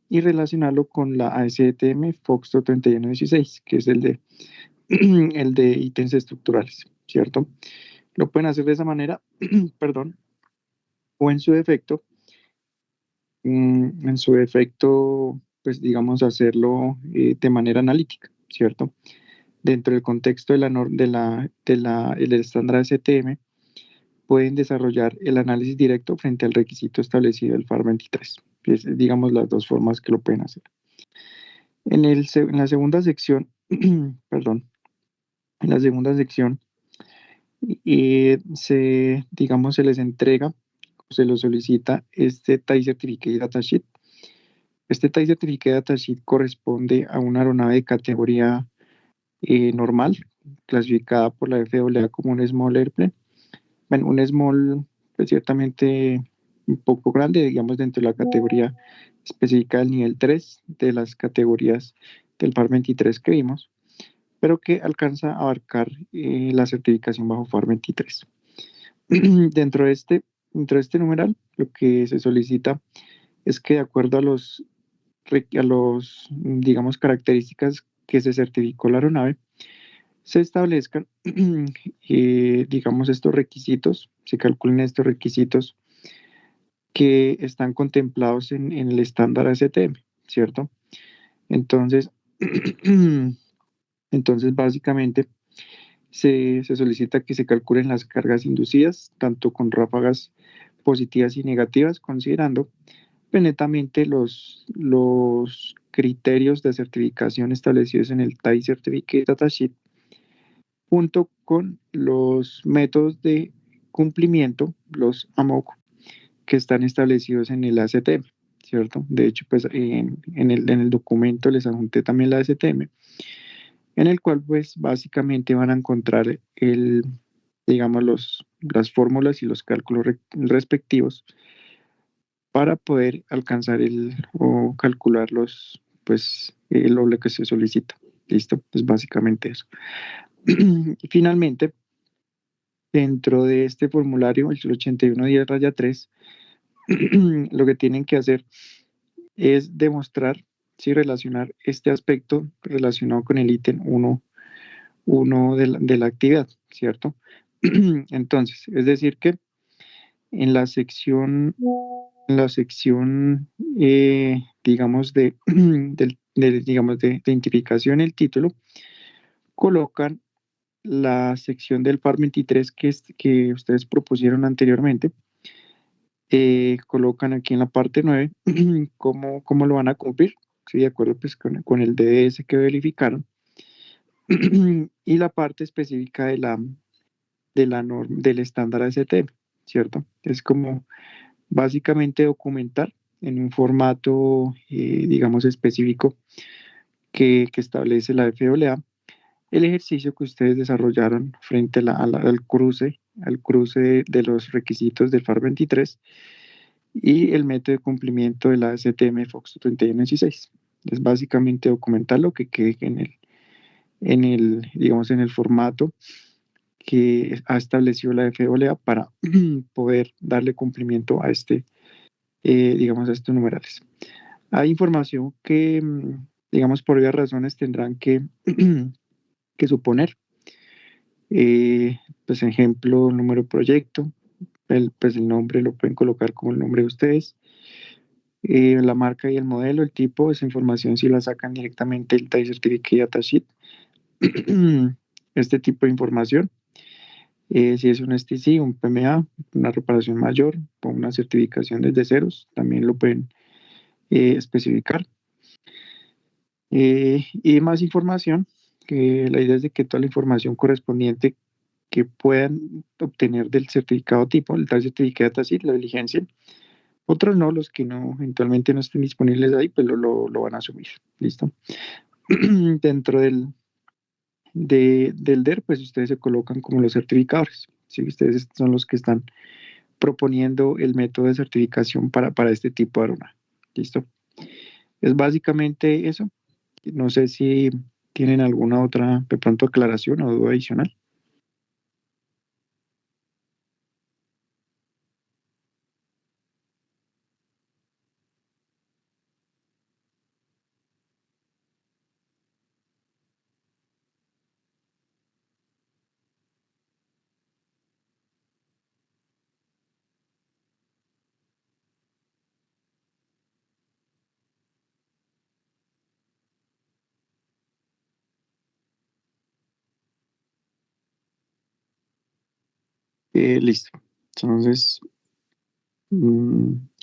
y relacionarlo con la ASTM Foxtrot 3116, que es el de, el de ítems estructurales, ¿cierto? Lo pueden hacer de esa manera, perdón, o en su defecto, pues digamos, hacerlo de manera analítica, ¿cierto? Dentro del contexto de el estándar STM, pueden desarrollar el análisis directo frente al requisito establecido del FAR 23. Es, digamos, las dos formas que lo pueden hacer. En la segunda sección, perdón, en la segunda sección, digamos, se les entrega, se les solicita este TIE Certificate Datasheet. Este TIE Certificate Datasheet corresponde a una aeronave de categoría normal, clasificada por la FAA como un Small Airplane. Bueno, un Small, pues ciertamente un poco grande, digamos, dentro de la categoría específica del nivel 3 de las categorías del FAR 23 que vimos, pero que alcanza a abarcar la certificación bajo FAR 23. dentro, de este, dentro de este numeral, lo que se solicita es que de acuerdo a los, digamos, características que se certificó la aeronave, se establezcan, digamos, estos requisitos, se calculen estos requisitos que están contemplados en el estándar ASTM, ¿cierto? Entonces, entonces básicamente se solicita que se calculen las cargas inducidas, tanto con ráfagas positivas y negativas, considerando netamente los criterios de certificación establecidos en el TIE Certificate Datasheet, junto con los métodos de cumplimiento, los AMOC, que están establecidos en el ASTM, ¿cierto? De hecho, pues en el documento les adjunté también la ASTM, en el cual pues básicamente van a encontrar digamos, las fórmulas y los cálculos respectivos para poder alcanzar o calcular pues, lo que se solicita. ¿Listo? Pues básicamente eso. Y finalmente, dentro de este formulario, el 8110-3, lo que tienen que hacer es demostrar si relacionar este aspecto relacionado con el ítem 1 de la actividad, ¿cierto? Entonces, es decir que en la sección digamos, digamos, de identificación, el título, colocan la sección del FAR 23 que ustedes propusieron anteriormente. Colocan aquí en la parte 9 cómo lo van a cumplir, ¿sí? De acuerdo pues con el DDS que verificaron. Y la parte específica del estándar STM, ¿cierto? Es como básicamente documentar en un formato, digamos, específico que establece la FAA el ejercicio que ustedes desarrollaron frente al cruce de los requisitos del FAR 23 y el método de cumplimiento de la STM Fox 3116. Es básicamente documentar lo que quede digamos, en el formato que ha establecido la FAA para poder darle cumplimiento digamos, a estos numerales. Hay información que, digamos, por varias razones tendrán que suponer. Pues, ejemplo, número de proyecto, pues el nombre lo pueden colocar como el nombre de ustedes. La marca y el modelo, el tipo, esa información si la sacan directamente del TIE Certificate Datasheet. Este tipo de información. Si es un STC, un PMA, una reparación mayor o una certificación desde ceros, también lo pueden especificar. Y más información, que la idea es de que toda la información correspondiente que puedan obtener del certificado tipo, el tal certificado así, la diligencia. Otros no, los que no, eventualmente no estén disponibles ahí, pues lo van a asumir. ¿Listo? Dentro del DER, pues ustedes se colocan como los certificadores. ¿Sí? Ustedes son los que están proponiendo el método de certificación para este tipo de aeronave. ¿Listo? Es básicamente eso. No sé si tienen alguna otra, de pronto, aclaración o duda adicional. Listo. Entonces,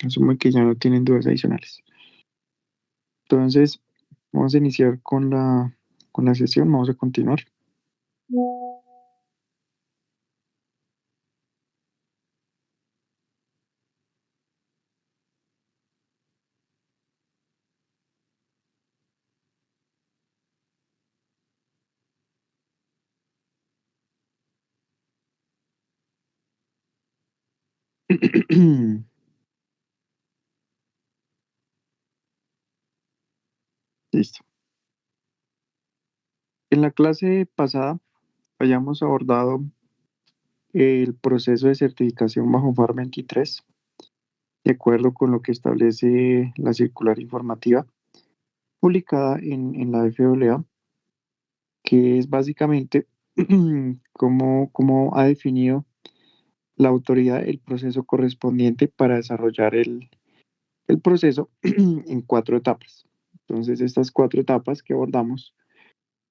asumo que ya no tienen dudas adicionales. Entonces, vamos a iniciar con la sesión, vamos a continuar. Listo. En la clase pasada hayamos abordado el proceso de certificación bajo FAR 23, de acuerdo con lo que establece la circular informativa publicada en la FAA, que es básicamente cómo ha definido la autoridad el proceso correspondiente para desarrollar el proceso en 4 etapas. Entonces, estas 4 etapas que abordamos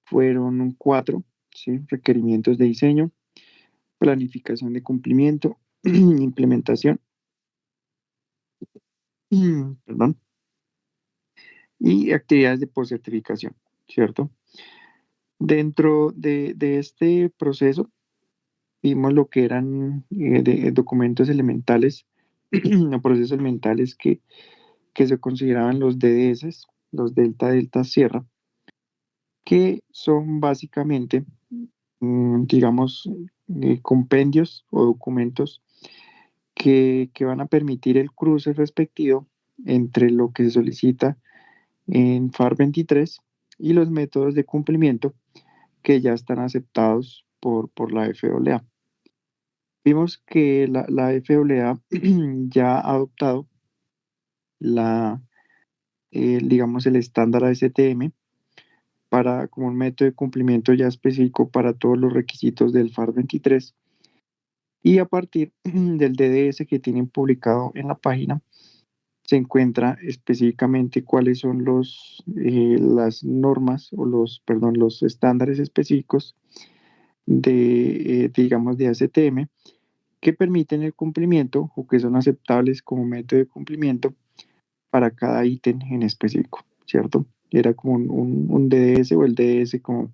fueron 4, ¿sí? Requerimientos de diseño, planificación de cumplimiento, implementación, perdón, y actividades de poscertificación, ¿cierto? Dentro de este proceso vimos lo que eran documentos elementales, o procesos elementales que se consideraban los DDS, los Delta Delta Sierra, que son básicamente, digamos, compendios o documentos que van a permitir el cruce respectivo entre lo que se solicita en FAR 23 y los métodos de cumplimiento que ya están aceptados por la FAA. Vimos que la FAA ya ha adoptado digamos, el estándar ASTM para, como un método de cumplimiento ya específico para todos los requisitos del FAR 23, y a partir del DDS que tienen publicado en la página se encuentra específicamente cuáles son las normas o los estándares específicos digamos, de ASTM que permiten el cumplimiento o que son aceptables como método de cumplimiento para cada ítem en específico, ¿cierto? Era como un DDS o el DDS como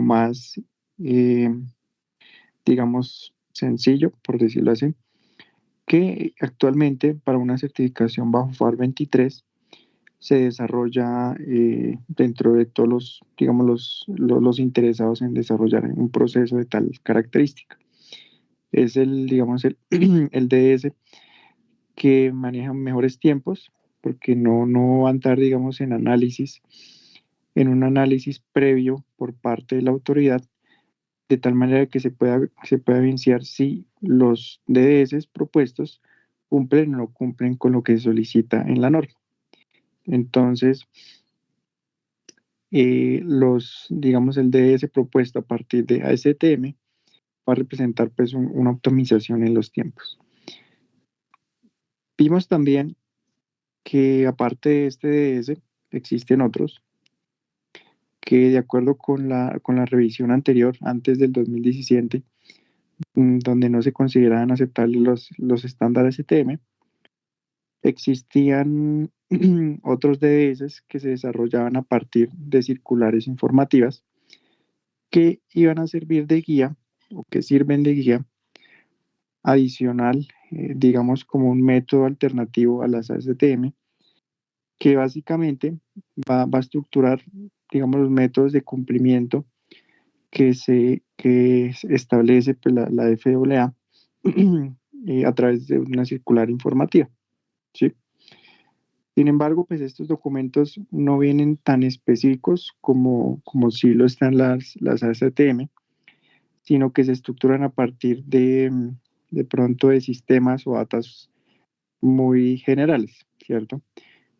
más, eh, digamos, sencillo, por decirlo así, que actualmente para una certificación bajo FAR 23 se desarrolla dentro de todos digamos, los interesados en desarrollar un proceso de tal característica. Es digamos, el DS que maneja mejores tiempos, porque no va a entrar, digamos, en un análisis previo por parte de la autoridad, de tal manera que se pueda evidenciar si los DDS propuestos cumplen o no cumplen con lo que se solicita en la norma. Entonces, digamos, el DS propuesto a partir de ASTM va a representar pues una optimización en los tiempos. Vimos también que aparte de este DS existen otros que de acuerdo con la revisión anterior, antes del 2017, donde no se consideraban aceptables los estándares ASTM, existían otros DDS que se desarrollaban a partir de circulares informativas que iban a servir de guía o que sirven de guía adicional, digamos como un método alternativo a las ASTM, que básicamente va a estructurar, digamos, los métodos de cumplimiento que establece pues, la FAA a través de una circular informativa, ¿sí? Sin embargo, pues estos documentos no vienen tan específicos como sí lo están las ASTM, sino que se estructuran a partir de pronto de sistemas o datos muy generales, ¿cierto?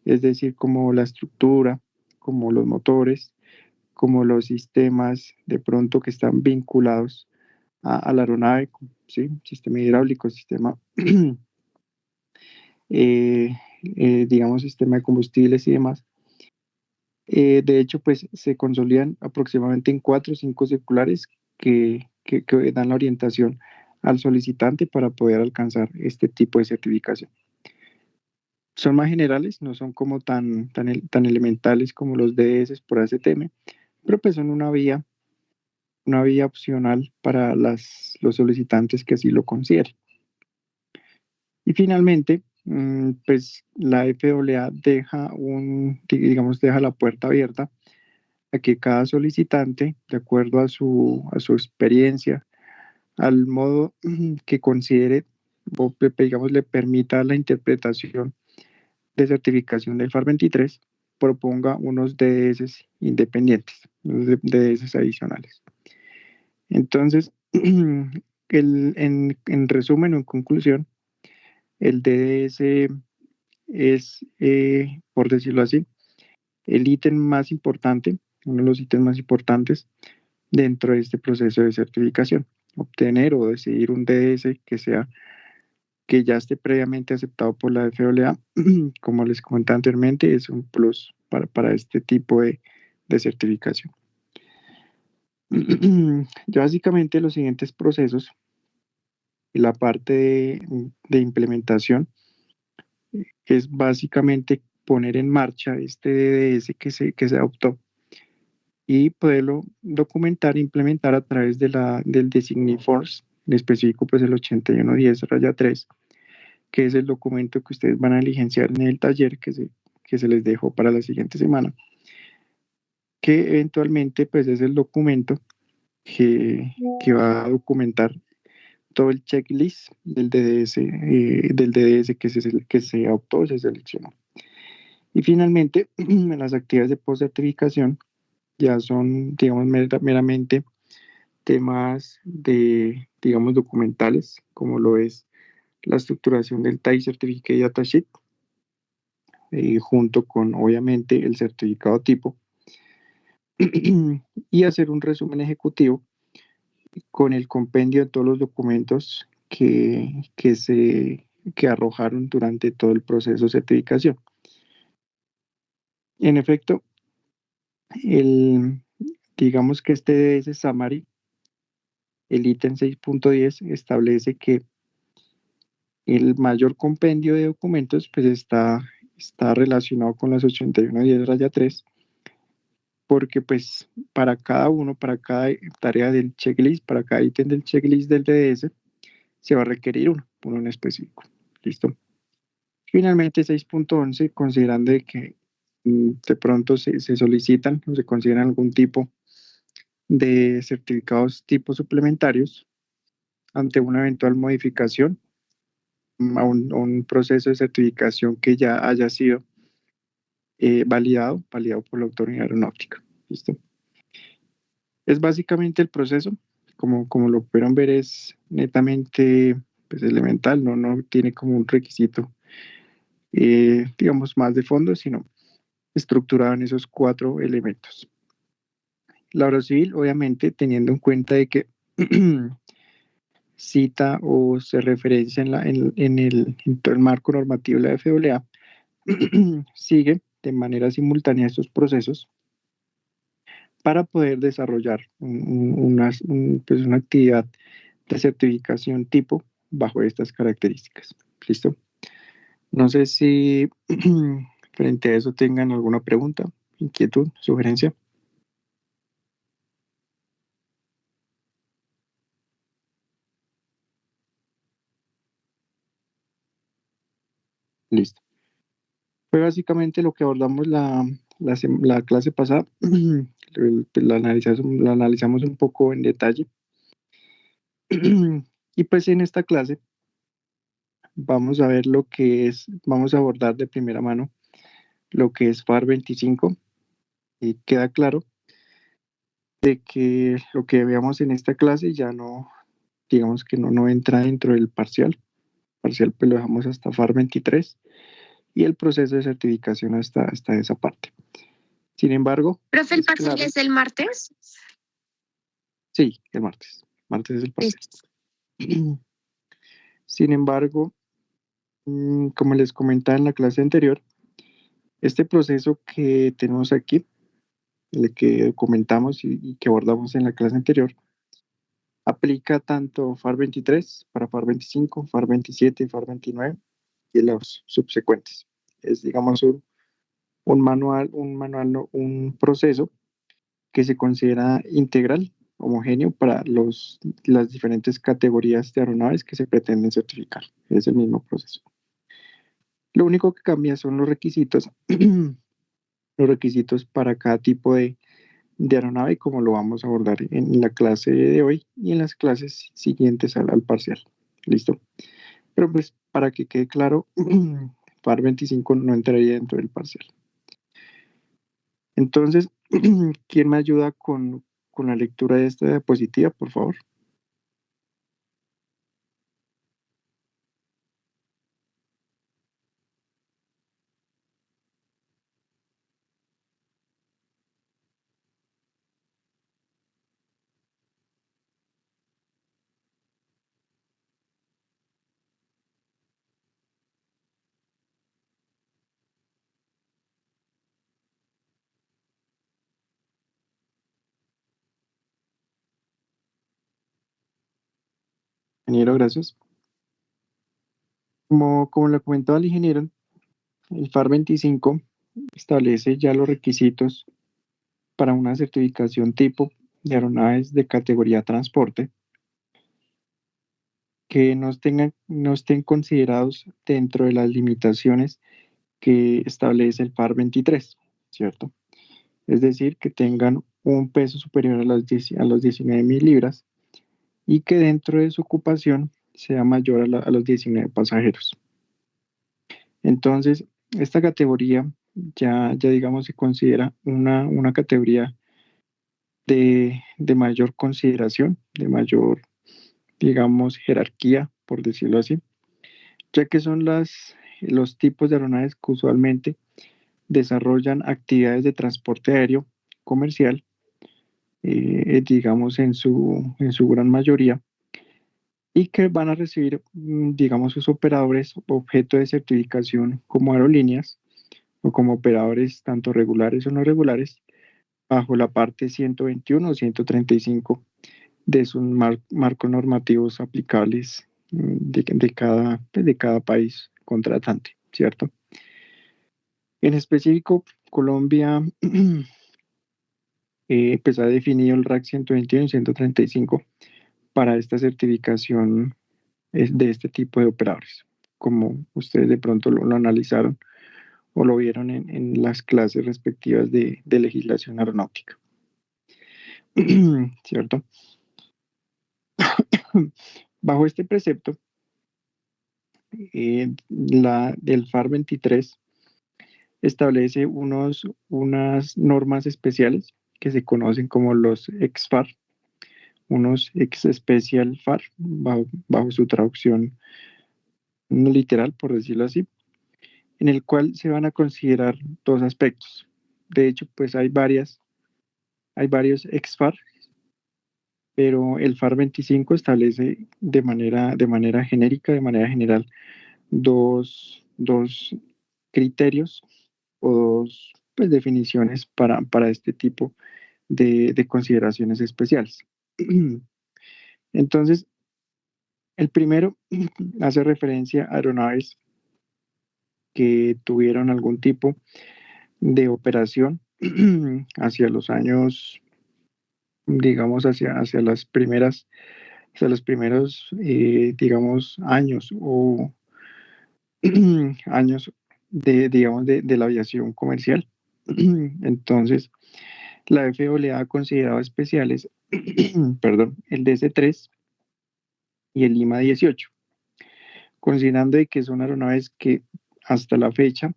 Es decir, como la estructura, como los motores, como los sistemas de pronto que están vinculados a la aeronave, ¿sí? Sistema hidráulico, sistema, digamos, sistema de combustibles y demás. De hecho, pues se consolidan aproximadamente en 4 o 5 circulares que dan la orientación al solicitante para poder alcanzar este tipo de certificación. Son más generales, no son como tan elementales como los DS por ACTM, pero pues son una vía opcional para los solicitantes que así lo consideren. Y finalmente, pues la FAA deja la puerta abierta a que cada solicitante, de acuerdo a su experiencia, al modo que considere o digamos le permita la interpretación de certificación del FAR 23, proponga unos DS independientes, unos DS adicionales. Entonces, en resumen o en conclusión, el DDS es, por decirlo así, el ítem más importante, uno de los ítems más importantes dentro de este proceso de certificación. Obtener o decidir un DDS que ya esté previamente aceptado por la FAA, como les comenté anteriormente, es un plus para este tipo de certificación. Ya básicamente los siguientes procesos y la parte de implementación es básicamente poner en marcha este DDS que se adoptó y poderlo documentar e implementar a través del Design Force, en específico pues el 8110-3, que es el documento que ustedes van a diligenciar en el taller que se les dejó para la siguiente semana, que eventualmente pues es el documento que va a documentar todo el checklist del DDS que se adoptó, se seleccionó. Y finalmente, las actividades de post-certificación ya son, digamos, meramente temas digamos, documentales, como lo es la estructuración del TAI Certificate Datasheet, junto con, obviamente, el certificado tipo, y hacer un resumen ejecutivo con el compendio de todos los documentos que arrojaron durante todo el proceso de certificación. En efecto, digamos que este DS Summary, el ítem 6.10, establece que el mayor compendio de documentos pues está relacionado con las 8110-3, porque pues para cada uno, para cada tarea del checklist, para cada ítem del checklist del DDS, se va a requerir uno en específico. ¿Listo? Finalmente 6.11, considerando de que de pronto se solicitan o se consideran algún tipo de certificados tipo suplementarios ante una eventual modificación a un proceso de certificación que ya haya sido validado por la autoridad aeronáutica. ¿Listo? Es básicamente el proceso, como lo pudieron ver, es netamente pues, elemental, no tiene como un requisito, digamos, más de fondo, sino estructurado en esos 4 elementos. La obra civil, obviamente, teniendo en cuenta de que cita o se referencia en todo el marco normativo de la FAA, sigue de manera simultánea estos procesos para poder desarrollar pues una actividad de certificación tipo bajo estas características. ¿Listo? No sé si frente a eso tengan alguna pregunta, inquietud, sugerencia. Listo. Fue básicamente lo que abordamos la clase pasada. Pues la analizamos un poco en detalle. Y pues en esta clase vamos a ver vamos a abordar de primera mano lo que es FAR 25. Y queda claro de que lo que veamos en esta clase ya no, digamos que no entra dentro del parcial. Parcial pues lo dejamos hasta FAR 23 y el proceso de certificación hasta esa parte. Sin embargo, ¿Profe, el parcial es el martes? Sí, el martes. Martes es el parcial. Sin embargo, como les comentaba en la clase anterior, este proceso que tenemos aquí, el que comentamos y que abordamos en la clase anterior, Aplica tanto FAR 23 para FAR 25, FAR 27, FAR 29 y los subsecuentes. Es, digamos, no, un proceso que se considera integral, homogéneo para las diferentes categorías de aeronaves que se pretenden certificar. Es el mismo proceso. Lo único que cambia son los requisitos, los requisitos para cada tipo de aeronave, como lo vamos a abordar en la clase de hoy y en las clases siguientes al parcial. ¿Listo? Pero pues para que quede claro, FAR 25 no entraría dentro del parcial. Entonces, ¿quién me ayuda con la lectura de esta diapositiva, por favor? Ingeniero, gracias. Como lo comentaba el ingeniero, el FAR 25 establece ya los requisitos para una certificación tipo de aeronaves de categoría transporte que no estén considerados dentro de las limitaciones que establece el FAR 23, ¿cierto? Es decir, que tengan un peso superior a los 19.000 libras y que dentro de su ocupación sea mayor a los 19 pasajeros. Entonces, esta categoría ya digamos se considera una categoría de mayor consideración, de mayor, digamos, jerarquía, por decirlo así, ya que son los tipos de aeronaves que usualmente desarrollan actividades de transporte aéreo comercial, digamos, en su gran mayoría, y que van a recibir, digamos, sus operadores objeto de certificación como aerolíneas o como operadores tanto regulares o no regulares bajo la parte 121 o 135 de sus marcos normativos aplicables de cada país contratante, ¿cierto? En específico, Colombia pues ha definido el RAC 121 y 135 para esta certificación de este tipo de operadores, como ustedes de pronto lo analizaron o lo vieron en las clases respectivas de legislación aeronáutica, ¿cierto? Bajo este precepto, del FAR 23 establece unas normas especiales que se conocen como los ex-FAR, unos ex-special FAR, bajo su traducción literal, por decirlo así, en el cual se van a considerar dos aspectos. De hecho, pues hay varios ex-FAR, pero el FAR 25 establece de manera genérica, de manera general, dos criterios o dos pues, definiciones para este tipo de consideraciones especiales. Entonces, el primero hace referencia a aeronaves que tuvieron algún tipo de operación hacia los años, digamos, hacia los primeros, digamos, años o años digamos, de la aviación comercial. Entonces, la FAA ha considerado especiales, perdón, el DC-3 y el Lima 18, considerando de que son aeronaves que hasta la fecha,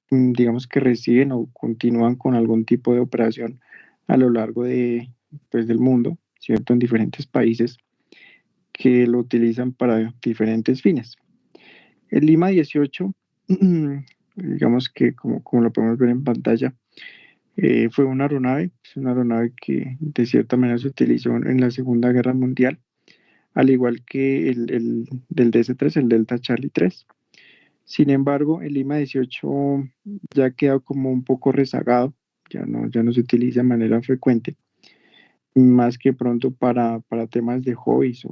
digamos que reciben o continúan con algún tipo de operación a lo largo pues, del mundo, ¿cierto? En diferentes países que lo utilizan para diferentes fines. El Lima 18, digamos que como lo podemos ver en pantalla, fue una aeronave que de cierta manera se utilizó en la Segunda Guerra Mundial, al igual que el del DC-3, el Delta Charlie 3. Sin embargo, el Lima 18 ya ha quedado como un poco rezagado, ya no se utiliza de manera frecuente, más que pronto para temas de hobbies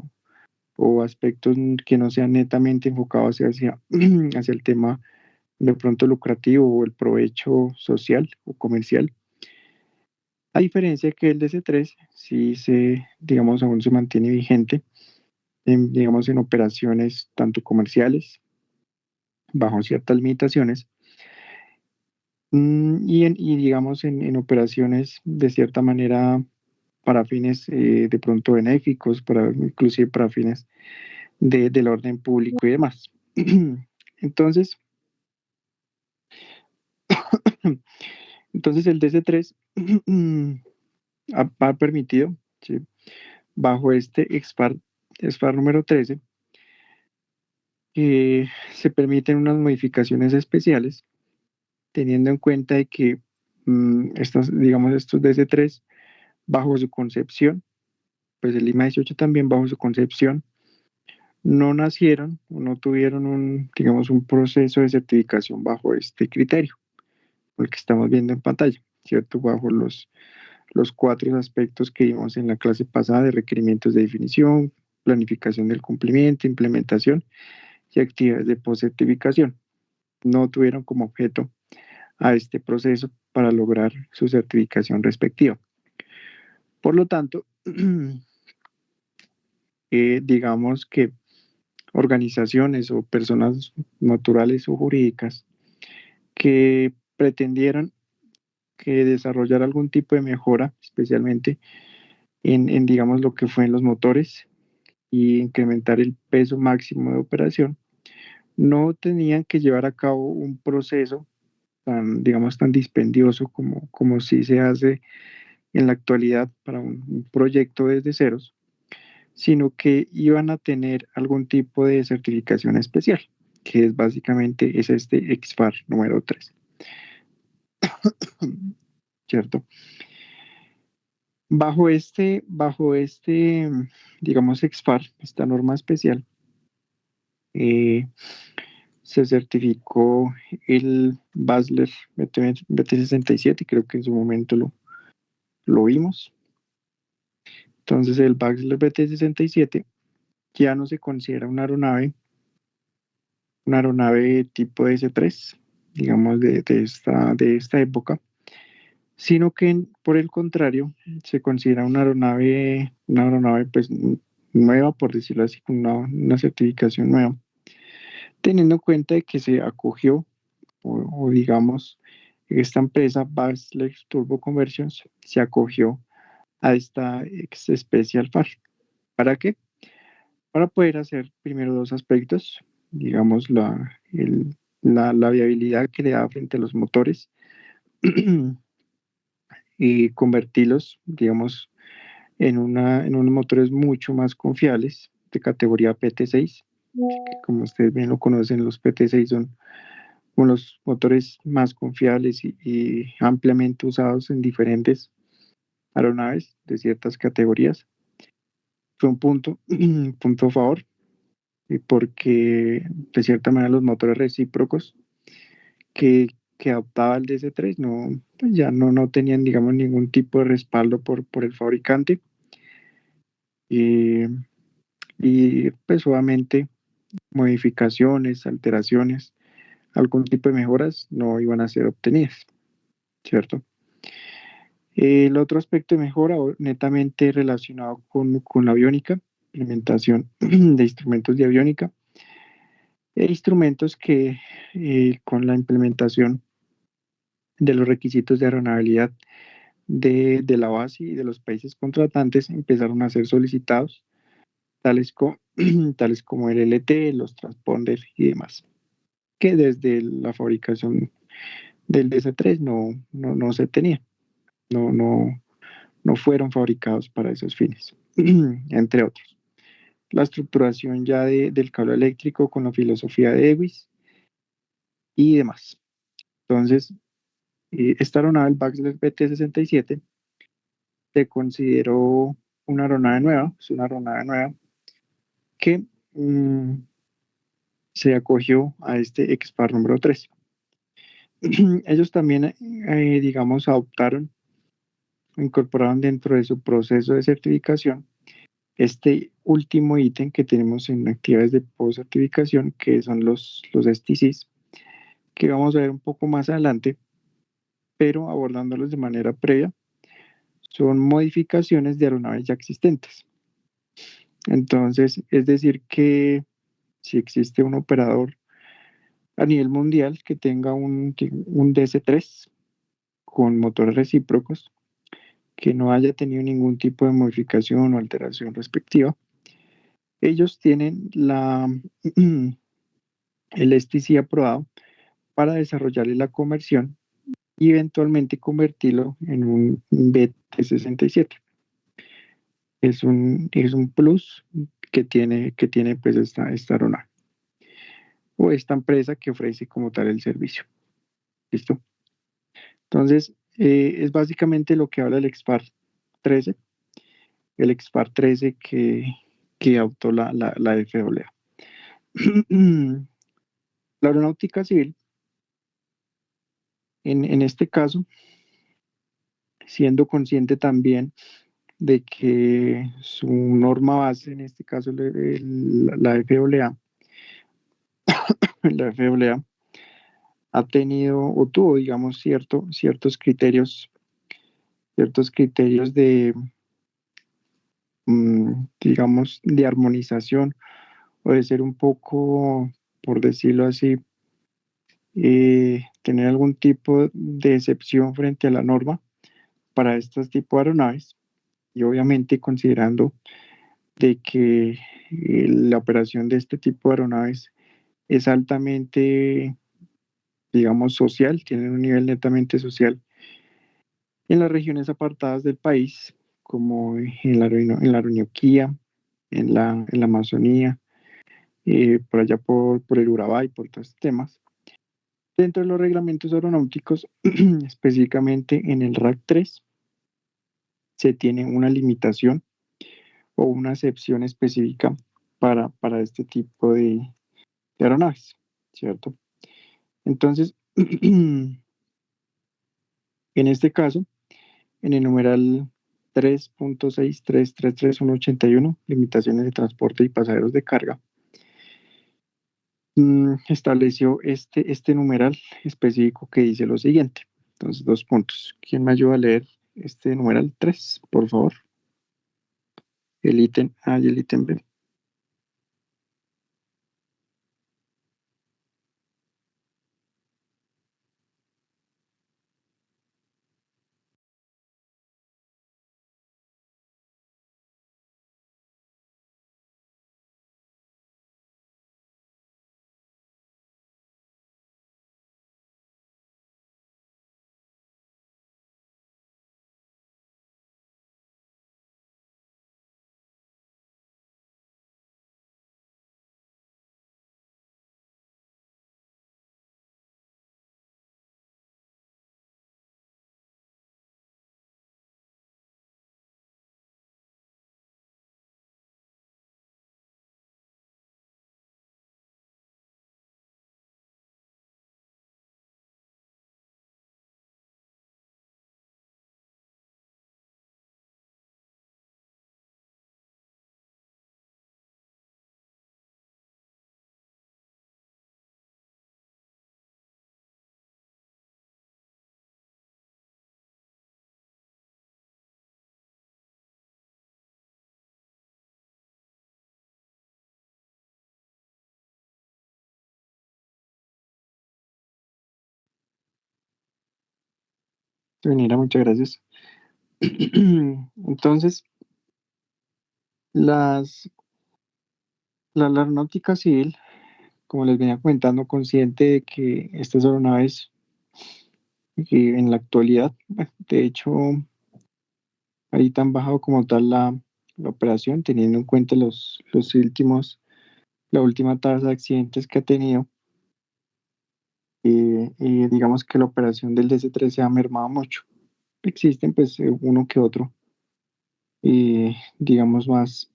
o aspectos que no sean netamente enfocados hacia el tema de pronto lucrativo o el provecho social o comercial. A diferencia que el DC3 sí digamos, aún se mantiene vigente digamos, en operaciones tanto comerciales, bajo ciertas limitaciones, y digamos en operaciones de cierta manera para fines de pronto benéficos, inclusive para fines del orden público y demás. Entonces, entonces el DC3 ha permitido, ¿sí?, bajo este EXPAR número 13, que se permiten unas modificaciones especiales, teniendo en cuenta de que digamos, estos DC3, bajo su concepción, pues el Lima 18 también bajo su concepción, no nacieron o no tuvieron digamos, un proceso de certificación bajo este criterio, el que estamos viendo en pantalla, ¿cierto? Bajo los cuatro aspectos que vimos en la clase pasada de requerimientos de definición, planificación del cumplimiento, implementación y actividades de post-certificación. No tuvieron como objeto a este proceso para lograr su certificación respectiva. Por lo tanto, digamos que organizaciones o personas naturales o jurídicas que pretendieran que desarrollar algún tipo de mejora, especialmente digamos, lo que fue en los motores y incrementar el peso máximo de operación, no tenían que llevar a cabo un proceso tan, digamos, tan dispendioso como si se hace en la actualidad para un proyecto desde ceros, sino que iban a tener algún tipo de certificación especial, que es básicamente este EXFAR número 3, ¿cierto? Bajo este, digamos, EXFAR, esta norma especial, eh, se certificó el Basler BT67, creo que en su momento lo vimos. Entonces el Basler BT67 ya no se considera una aeronave tipo S3, digamos, de esta época, sino que por el contrario se considera una aeronave pues nueva, por decirlo así, con una certificación nueva, teniendo en cuenta de que se acogió o digamos, esta empresa Basler Turbo Conversions se acogió a esta Special FAR. ¿Para qué? Para poder hacer primero dos aspectos, digamos, la viabilidad que le da frente a los motores y convertirlos, digamos, en unos motores mucho más confiables de categoría PT6, que como ustedes bien lo conocen, los PT6 son unos motores más confiables y ampliamente usados en diferentes aeronaves de ciertas categorías. Fue un punto a favor, porque de cierta manera los motores recíprocos que adoptaba el DC3 pues ya no tenían, digamos, ningún tipo de respaldo por el fabricante. Y, y pues obviamente modificaciones, alteraciones, algún tipo de mejoras no iban a ser obtenidas, ¿cierto? El otro aspecto de mejora netamente relacionado con la aviónica, implementación de instrumentos de aviónica e instrumentos que con la implementación de los requisitos de aeronavegabilidad de la base y de los países contratantes empezaron a ser solicitados, tales, tales como el LT, los transponders y demás, que desde la fabricación del DC3 no se tenía, no, no, no fueron fabricados para esos fines, entre otros. La estructuración ya del cable eléctrico con la filosofía de Ewis y demás. Entonces, esta aeronave, el Baxter BT-67, se consideró una aeronave nueva, es una aeronave nueva que se acogió a este EXPAR número 3. Ellos también, digamos, adoptaron incorporaron dentro de su proceso de certificación este último ítem que tenemos en actividades de post-certificación, que son los STCs, que vamos a ver un poco más adelante, pero abordándolos de manera previa, son modificaciones de aeronaves ya existentes. Entonces, es decir que si existe un operador a nivel mundial que tenga un DC-3 con motores recíprocos, que no haya tenido ningún tipo de modificación o alteración respectiva, ellos tienen el STC aprobado para desarrollarle la conversión y eventualmente convertirlo en un BT-67. Es un plus que tiene pues esta aeronave o esta empresa que ofrece como tal el servicio. ¿Listo? Entonces, es básicamente lo que habla el EXPAR 13, el EXPAR 13 que adoptó la FAA. La aeronáutica civil, en este caso, siendo consciente también de que su norma base, en este caso la FAA, la FAA ha tenido o tuvo, digamos, ciertos criterios de, digamos, de armonización o de ser un poco, por decirlo así, tener algún tipo de excepción frente a la norma para estos tipos de aeronaves y obviamente considerando de que la operación de este tipo de aeronaves es altamente, digamos, social, tienen un nivel netamente social en las regiones apartadas del país, como en la Orinoquía, en la Amazonía, por allá por el Urabá y por todos estos temas. Dentro de los reglamentos aeronáuticos, específicamente en el RAC 3, se tiene una limitación o una excepción específica para este tipo de aeronaves, ¿cierto? Entonces, en este caso, en el numeral 3.6333181, limitaciones de transporte y pasajeros de carga, estableció este numeral específico que dice lo siguiente. Entonces, 2 puntos. ¿Quién me ayuda a leer este numeral 3, por favor? El ítem A y el ítem B. Venira, muchas gracias. Entonces, la aeronáutica civil, como les venía comentando, consciente de que estas aeronaves en la actualidad, de hecho, ahorita han bajado como tal la operación, teniendo en cuenta la última tasa de accidentes que ha tenido. Y digamos que la operación del DC-3 se ha mermado mucho. Existen pues uno que otro, digamos más,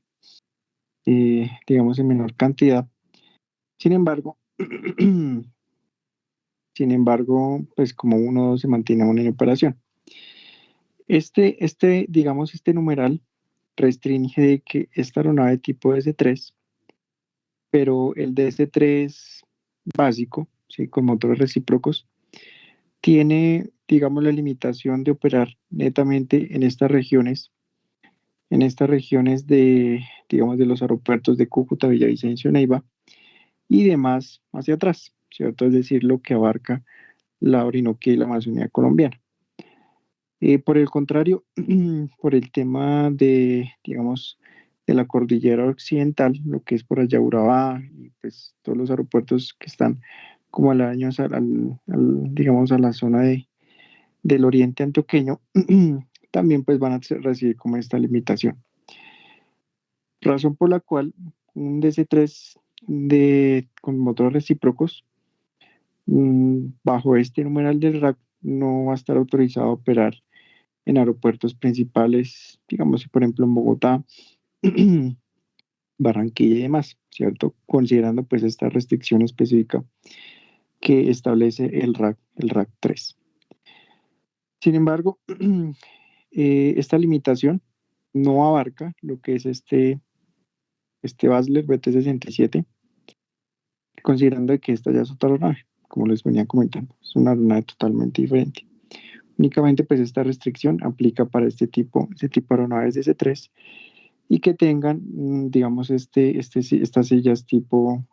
digamos en menor cantidad. Sin embargo, sin embargo, pues como uno se mantiene aún en operación. Digamos, este numeral restringe de que esta aeronave tipo DS-3, pero el DS-3 básico, ¿sí? Con motores recíprocos, tiene, digamos, la limitación de operar netamente en estas regiones de, digamos, de los aeropuertos de Cúcuta, Villavicencio, Neiva y demás hacia atrás, ¿cierto? Es decir, lo que abarca la Orinoquia y la Amazonía colombiana. Por el contrario, por el tema de, digamos, de la cordillera occidental, lo que es por allá Urabá y pues todos los aeropuertos que están como aledaños digamos, a la zona del oriente antioqueño, también pues van a recibir como esta limitación. Razón por la cual un DC-3 con motores recíprocos, bajo este numeral del RAC, no va a estar autorizado a operar en aeropuertos principales, digamos, por ejemplo, en Bogotá, Barranquilla y demás, ¿cierto? Considerando pues esta restricción específica que establece el RAC 3. Sin embargo, esta limitación no abarca lo que es este Basler BT-67, considerando que esta ya es otra aeronave, como les venía comentando, es una aeronave totalmente diferente. Únicamente pues esta restricción aplica para este tipo de aeronaves de S3 y que tengan, digamos, estas sillas tipo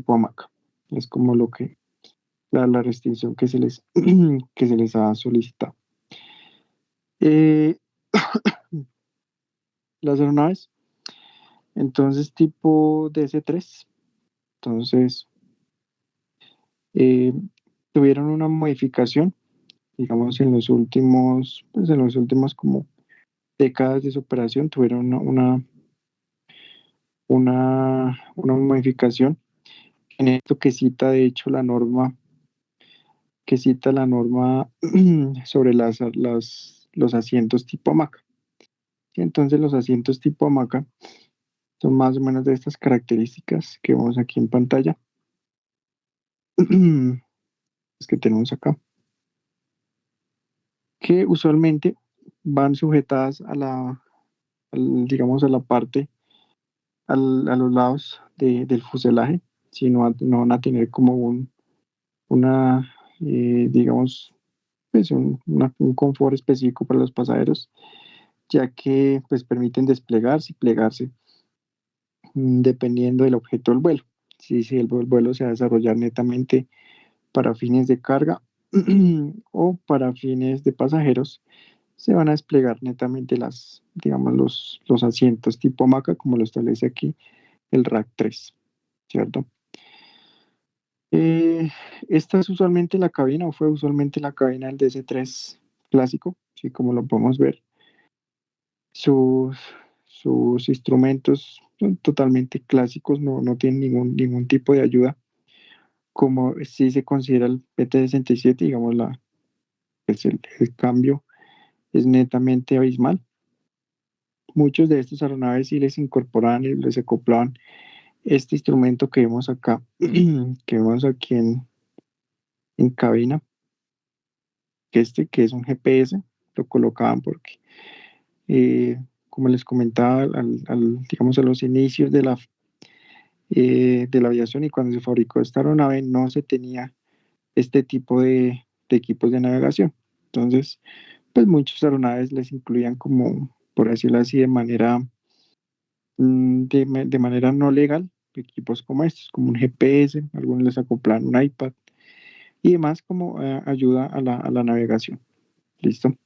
hamaca. Es como lo que, la restricción que se les ha solicitado. Eh, las aeronaves, entonces, tipo DS-3, entonces, eh, tuvieron una modificación, digamos, pues en los últimos como décadas de su operación, tuvieron una modificación en esto que cita la norma sobre los asientos tipo hamaca. Y entonces los asientos tipo hamaca son más o menos de estas características que vemos aquí en pantalla, es que tenemos acá, que usualmente van sujetadas digamos, a la parte, a los lados del fuselaje, si no van a tener como digamos, pues un confort específico para los pasajeros, ya que pues permiten desplegarse y plegarse, dependiendo del objeto del vuelo. Si el vuelo se va a desarrollar netamente para fines de carga o para fines de pasajeros, se van a desplegar netamente digamos, los asientos tipo hamaca, como lo establece aquí el RAC 3, ¿cierto? Eh, Esta es usualmente la cabina, o fue usualmente la cabina del DC-3 clásico, así como lo podemos ver. Sus, sus instrumentos son totalmente clásicos, no tienen ningún tipo de ayuda, como si se considera el PT-67, digamos, pues el cambio es netamente abismal. Muchos de estos aeronaves sí les incorporaban y les acoplaban este instrumento que vemos acá, que vemos aquí en cabina, que es un GPS, lo colocaban porque, eh, como les comentaba, digamos, a los inicios de la aviación y cuando se fabricó esta aeronave no se tenía este tipo de equipos de navegación. Entonces, pues muchas aeronaves les incluían como, por decirlo así, de manera no legal, equipos como estos, como un GPS, algunos les acoplan un iPad y demás como ayuda a la navegación. ¿Listo?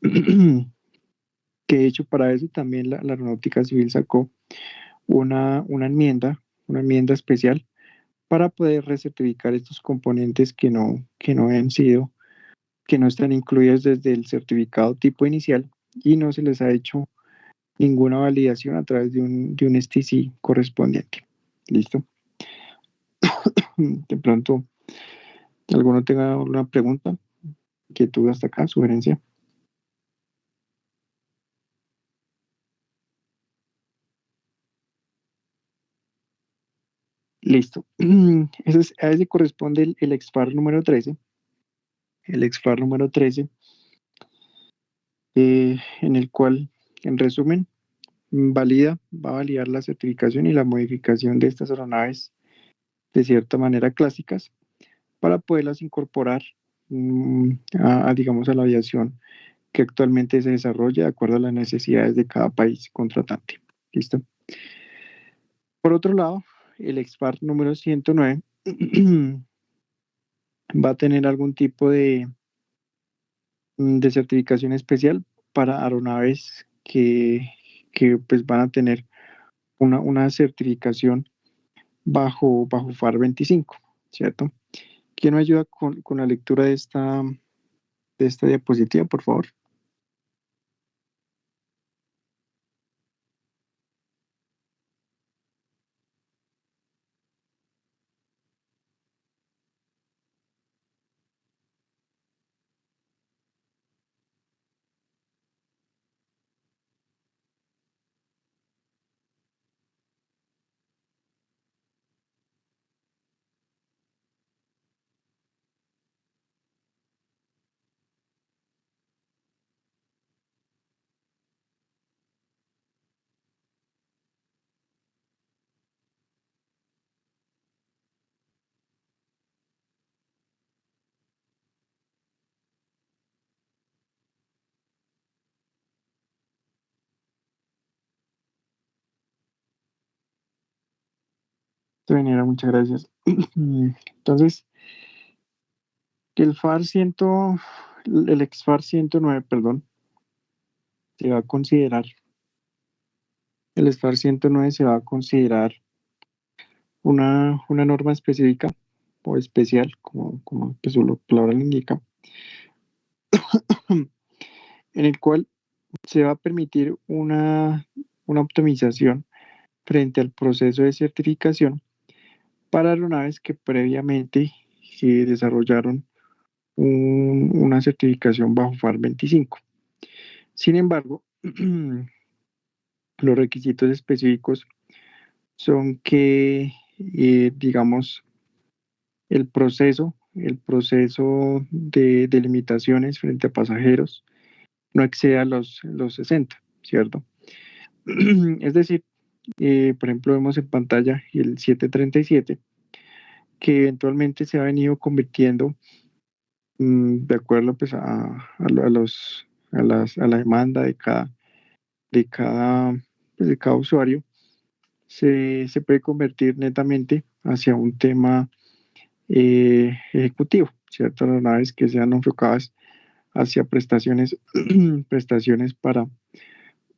Que de hecho para eso también la Aeronáutica Civil sacó una enmienda especial para poder recertificar estos componentes que no están incluidos desde el certificado tipo inicial y no se les ha hecho ninguna validación a través de un STC correspondiente. ¿Listo? De pronto, ¿alguno tenga alguna pregunta? ¿Inquietud hasta acá? ¿Sugerencia? Listo. A ese corresponde el EXPAR número 13. el EXFAR número 13, en el cual, en resumen, va a validar la certificación y la modificación de estas aeronaves de cierta manera clásicas para poderlas incorporar digamos, a la aviación que actualmente se desarrolla de acuerdo a las necesidades de cada país contratante. ¿Listo? Por otro lado, el EXFAR número 109 va a tener algún tipo de certificación especial para aeronaves que pues van a tener una certificación bajo FAR 25, ¿cierto? ¿Quién me ayuda con la lectura de esta diapositiva, por favor? Venera, muchas gracias. Entonces, el EXFAR 109, perdón, se va a considerar, el EXFAR 109 se va a considerar una norma específica o especial, como pues, su palabra lo indica, en el cual se va a permitir una optimización frente al proceso de certificación para aeronaves que previamente desarrollaron una certificación bajo FAR 25. Sin embargo, los requisitos específicos son que, digamos, el proceso de limitaciones frente a pasajeros no exceda los 60, ¿cierto? Es decir, por ejemplo, vemos en pantalla el 737, que eventualmente se ha venido convirtiendo, de acuerdo pues, a la demanda de cada usuario, se puede convertir netamente hacia un tema ejecutivo, ¿cierto? Aeronaves que sean enfocadas hacia prestaciones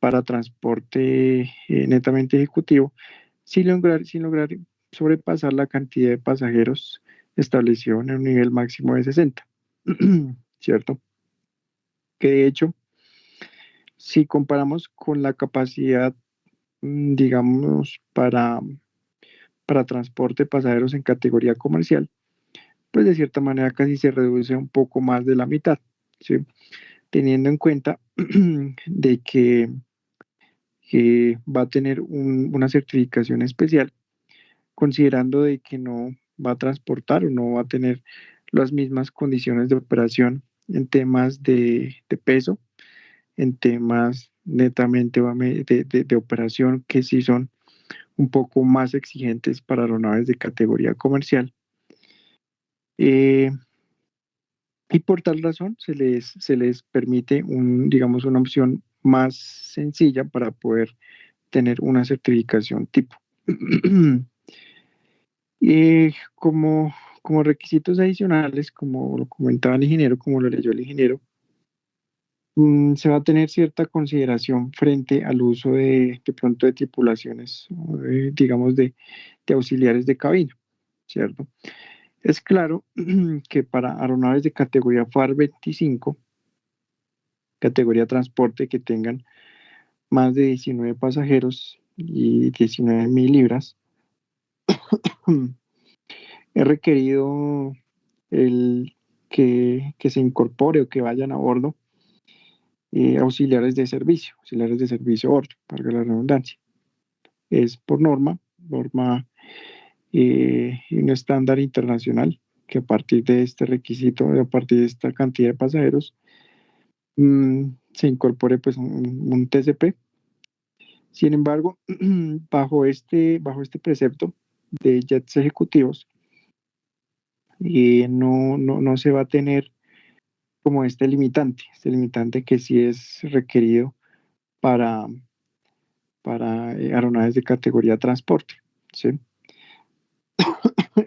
para transporte netamente ejecutivo, sin lograr sobrepasar la cantidad de pasajeros establecido en un nivel máximo de 60, ¿cierto? Que de hecho, si comparamos con la capacidad, digamos, para transporte de pasajeros en categoría comercial, pues de cierta manera casi se reduce un poco más de la mitad, ¿sí? Teniendo en cuenta de que va a tener una certificación especial, considerando de que no va a transportar o no va a tener las mismas condiciones de operación en temas de peso, en temas netamente de operación que sí son un poco más exigentes para aeronaves de categoría comercial. Y por tal razón se les permite digamos, una opción más sencilla para poder tener una certificación tipo. Y como requisitos adicionales, como lo comentaba el ingeniero, como lo leyó el ingeniero, se va a tener cierta consideración frente al uso de pronto de tripulaciones, digamos, de auxiliares de cabina, ¿cierto? Es claro que para aeronaves de categoría FAR 25, categoría transporte que tengan más de 19 pasajeros y 19.000 libras, es requerido que se incorpore o que vayan a bordo auxiliares de servicio a bordo, para la redundancia. Es por norma, un estándar internacional, que a partir de este requisito, a partir de esta cantidad de pasajeros, se incorpore pues un TCP. Sin embargo, bajo este precepto de jets ejecutivos, no se va a tener como este limitante que sí es requerido para, para aeronaves de categoría transporte, ¿sí?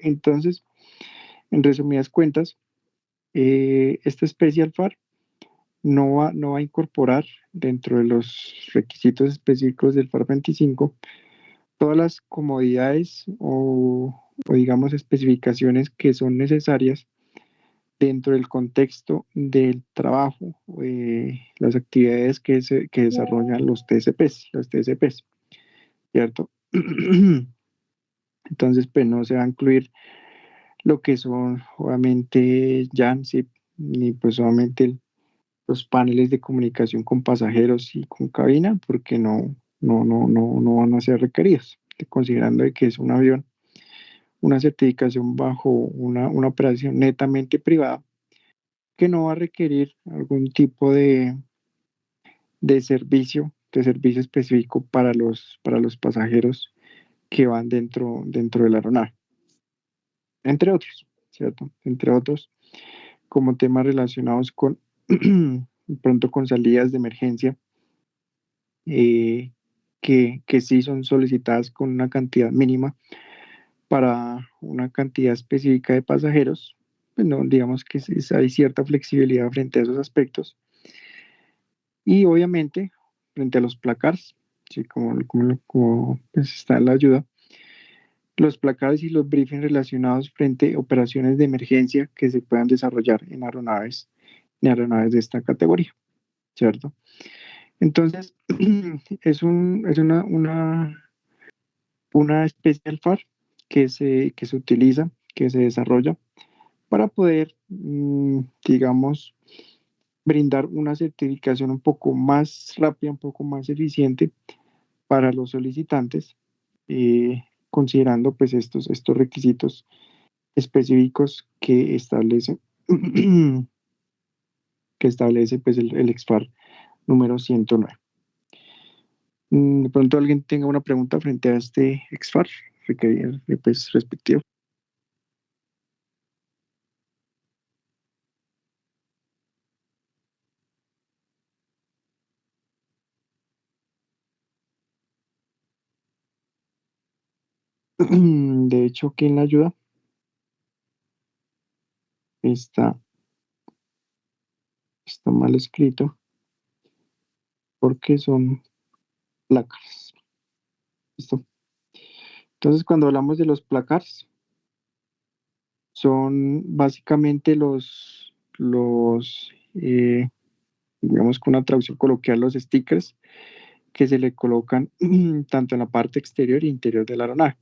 Entonces, en resumidas cuentas, este Special FAR no va a incorporar dentro de los requisitos específicos del FAR 25 todas las comodidades o digamos especificaciones que son necesarias dentro del contexto del trabajo, las actividades que desarrollan los TCPs, ¿cierto? Entonces, pues no se va a incluir lo que son obviamente JANSIP, ni pues obviamente los paneles de comunicación con pasajeros y con cabina, porque no van a ser requeridos, considerando de que es un avión, una certificación bajo una operación netamente privada, que no va a requerir algún tipo de servicio específico para los pasajeros que van dentro de la aeronave, entre otros, ¿cierto? Entre otros, como temas relacionados con, pronto con salidas de emergencia, eh, que sí son solicitadas con una cantidad mínima para una cantidad específica de pasajeros. Pues no, digamos que hay cierta flexibilidad frente a esos aspectos. Y obviamente, frente a los placards, sí, como, pues, está en la ayuda, los placards y los briefings relacionados frente a operaciones de emergencia que se puedan desarrollar en aeronaves de esta categoría, ¿cierto? Entonces, es una Special FAR que se utiliza, que se desarrolla para poder, digamos, brindar una certificación un poco más rápida, un poco más eficiente para los solicitantes, considerando pues estos requisitos específicos que establece pues el EXFAR número 109. De pronto alguien tenga una pregunta frente a este EXFAR pues, respectivo. De hecho, aquí en la ayuda está mal escrito porque son placas. ¿Listo? Entonces, cuando hablamos de los placas, son básicamente digamos con una traducción coloquial, los stickers que se le colocan tanto en la parte exterior e interior de la aeronave.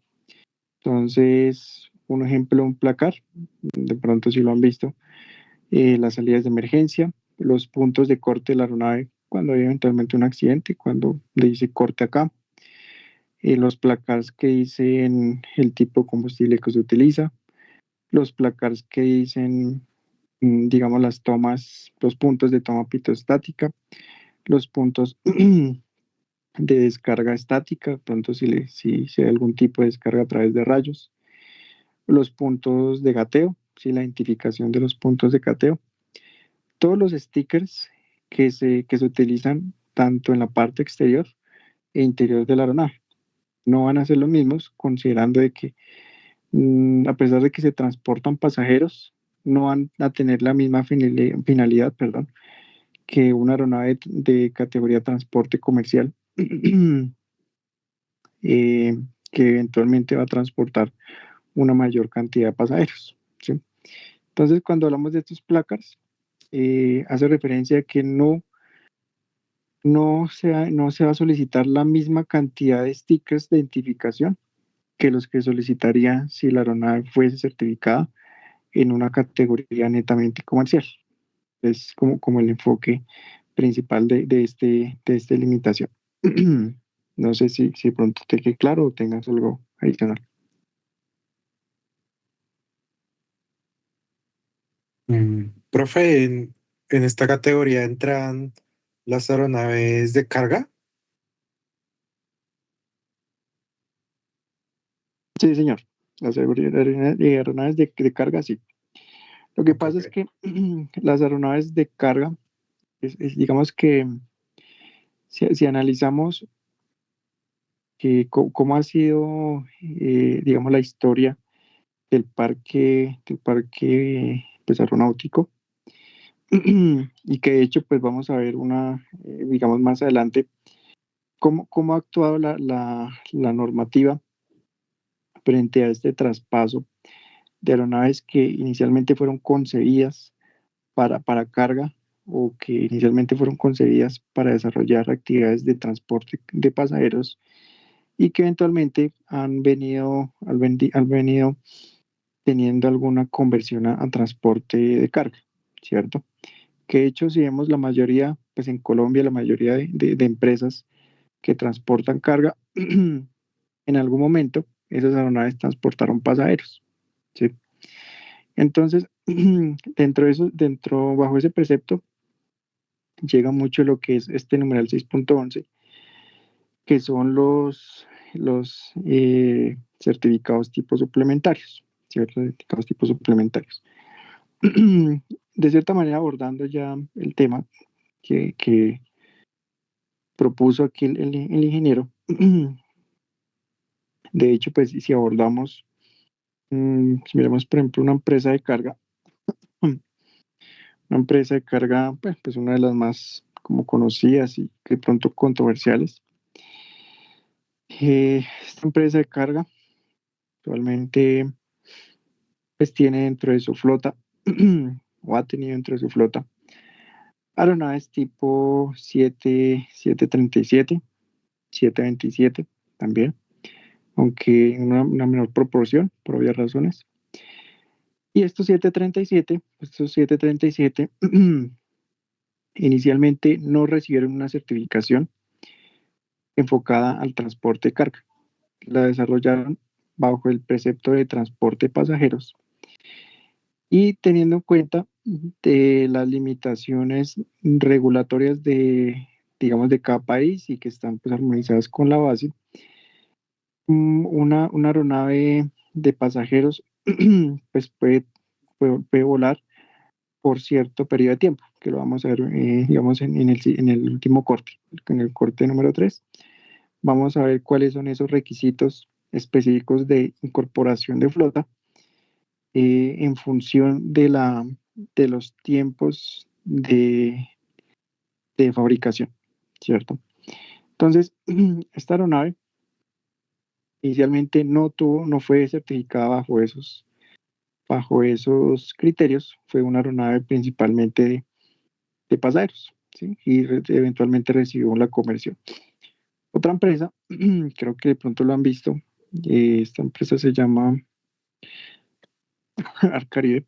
Entonces, un ejemplo, un placar, de pronto si lo han visto, las salidas de emergencia, los puntos de corte de la aeronave cuando hay eventualmente un accidente, cuando dice corte acá, los placards que dicen el tipo de combustible que se utiliza, los placards que dicen, digamos, los puntos de toma pitostática, los puntos de descarga estática, pronto si hay algún tipo de descarga a través de rayos, los puntos de gateo, si la identificación de los puntos de gateo, todos los stickers que se utilizan tanto en la parte exterior e interior de la aeronave. No van a ser los mismos, considerando de que a pesar de que se transportan pasajeros, no van a tener la misma finalidad, perdón, que una aeronave de categoría transporte comercial, eh, que eventualmente va a transportar una mayor cantidad de pasajeros, ¿sí? Entonces, cuando hablamos de estos placards, hace referencia a que no se va a solicitar la misma cantidad de stickers de identificación que los que solicitaría si la aeronave fuese certificada en una categoría netamente comercial. Es como el enfoque principal de esta limitación. No sé si de pronto te quede claro o tengas algo adicional. Profe, en esta categoría entran las aeronaves de carga. Sí, señor. Las aeronaves de carga, sí. Lo que Ok, pasa ok. es que las aeronaves de carga, digamos que si analizamos cómo ha sido, digamos, la historia del parque pues, aeronáutico, y que de hecho, pues vamos a ver digamos, más adelante, cómo ha actuado la normativa frente a este traspaso de aeronaves que inicialmente fueron concebidas para carga o que inicialmente fueron concebidas para desarrollar actividades de transporte de pasajeros y que eventualmente han venido teniendo alguna conversión a transporte de carga, ¿cierto? Que de hecho, si vemos la mayoría, pues en Colombia, la mayoría de empresas que transportan carga, en algún momento esas aeronaves transportaron pasajeros, ¿sí? Entonces, bajo ese precepto, llega mucho lo que es este numeral 6.11, que son los certificados tipo suplementarios, ¿cierto? Certificados tipo suplementarios. De cierta manera, abordando ya el tema que propuso aquí el ingeniero, de hecho, pues si abordamos, si miramos, por ejemplo, una empresa de carga, una empresa de carga, pues una de las más como conocidas y que pronto controversiales. Esta empresa de carga actualmente pues tiene dentro de su flota o ha tenido dentro de su flota aeronaves tipo 737, 727 también, aunque en una menor proporción, por obvias razones. Y estos 737 inicialmente no recibieron una certificación enfocada al transporte de carga. La desarrollaron bajo el precepto de transporte de pasajeros y teniendo en cuenta de las limitaciones regulatorias digamos, de cada país y que están pues armonizadas con la base, una aeronave de pasajeros pues puede volar por cierto periodo de tiempo, que lo vamos a ver, digamos, en el último corte, en el corte número 3. Vamos a ver cuáles son esos requisitos específicos de incorporación de flota en función de los tiempos de fabricación, ¿cierto? Entonces, esta aeronave inicialmente no fue certificada bajo esos criterios, fue una aeronave principalmente de pasajeros, ¿sí? Y eventualmente recibió la conversión. Otra empresa, creo que de pronto lo han visto, esta empresa se llama Arcaribe,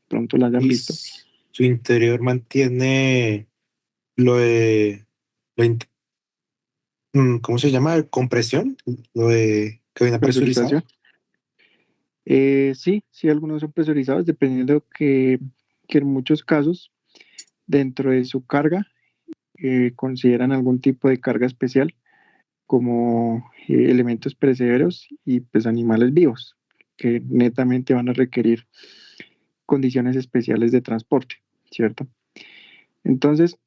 pronto la hayan Y visto. su interior mantiene lo de, lo in- ¿cómo se llama? Compresión, lo de cabina Presurización. presurizada. Sí, sí, algunos son presurizados, dependiendo que en muchos casos, dentro de su carga, consideran algún tipo de carga especial, como elementos perecederos y pues animales vivos, que netamente van a requerir condiciones especiales de transporte, ¿cierto? Entonces,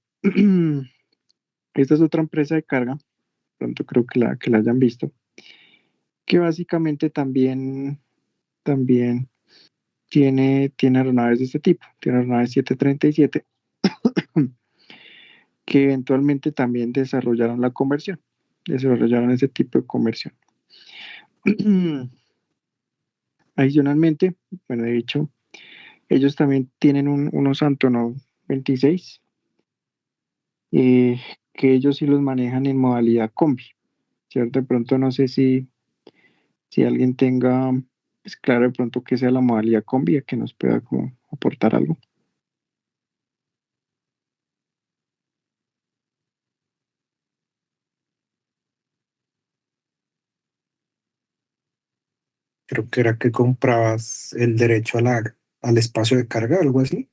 esta es otra empresa de carga, pronto creo que la hayan visto, que básicamente también tiene aeronaves de este tipo, tiene aeronaves 737 que eventualmente también desarrollaron ese tipo de conversión. Adicionalmente, bueno, de hecho, ellos también tienen unos Antonov 26, eh, que ellos sí los manejan en modalidad combi, ¿cierto? De pronto no sé si alguien tenga, pues claro, de pronto que sea la modalidad combi, a que nos pueda como aportar algo. Creo que era que comprabas el derecho al espacio de carga, algo así.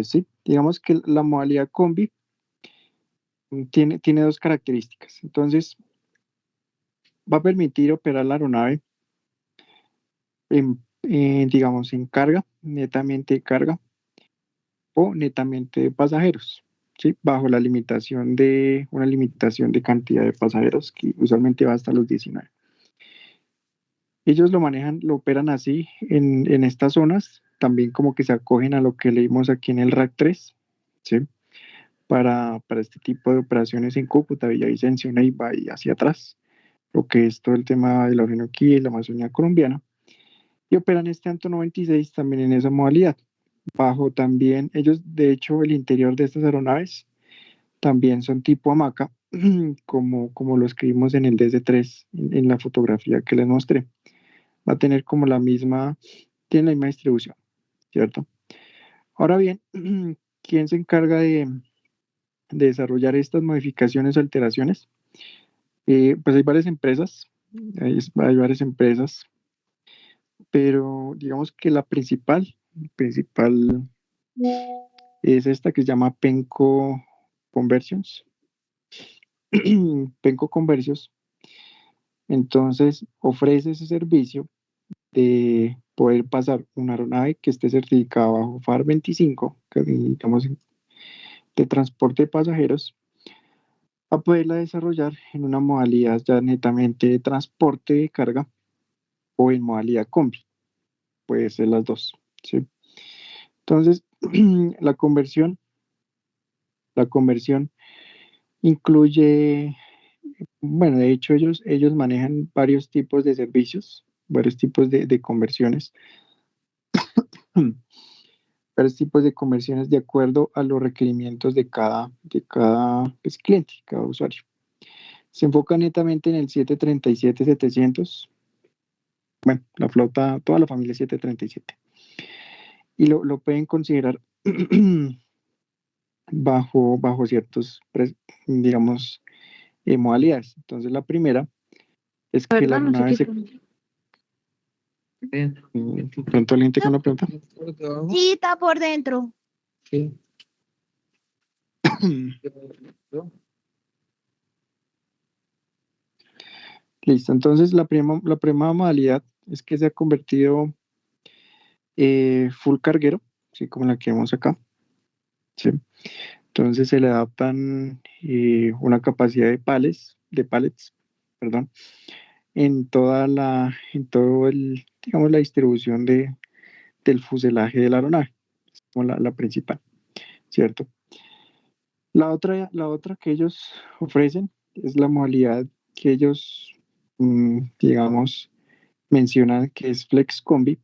Sí, digamos que la modalidad combi tiene dos características. Entonces, va a permitir operar la aeronave digamos, en carga, netamente carga o netamente de pasajeros, ¿sí? Bajo una limitación de cantidad de pasajeros que usualmente va hasta los 19. Ellos lo manejan, lo operan así en estas zonas, también como que se acogen a lo que leímos aquí en el RAC 3, ¿sí? Para este tipo de operaciones en Cúcuta, Villavicencio, Neiva y hacia atrás, lo que es todo el tema de la Orinoquía y la Amazonía colombiana, y operan este Anto 96 también en esa modalidad. Bajo también, ellos, de hecho, el interior de estas aeronaves también son tipo hamaca, como lo escribimos en el DC-3, en la fotografía que les mostré. Va a tener como tiene la misma distribución, ¿cierto? Ahora bien, ¿quién se encarga de desarrollar estas modificaciones o alteraciones? Pues hay varias empresas, hay varias empresas, pero digamos que la principal es esta que se llama Penco Conversions. Penco Conversions, entonces ofrece ese servicio de poder pasar una aeronave que esté certificada bajo FAR 25, que digamos de transporte de pasajeros, a poderla desarrollar en una modalidad ya netamente de transporte de carga o en modalidad combi, puede ser las dos, ¿sí? Entonces, la conversión, la conversión incluye, bueno, de hecho ellos manejan varios tipos de servicios, varios tipos de conversiones, varios tipos de conversiones de acuerdo a los requerimientos de cada pues, cliente, cada usuario. Se enfoca netamente en el 737-700, bueno, la flota, toda la familia 737, y lo pueden considerar bajo ciertos, digamos, modalidades. Entonces, la primera es que la ¿Verdad? No sé aeronave qué. se... ¿Pronto alguien tenga una pregunta? Sí, está por dentro. Sí. Listo, entonces la primera modalidad es que se ha convertido full carguero, así como la que vemos acá, ¿sí? Entonces se le adaptan una capacidad de pallets, perdón, en todo digamos, la distribución del fuselaje de la aeronave, como la principal, ¿cierto? La otra que ellos ofrecen es la modalidad que ellos, digamos, mencionan que es Flex Combi,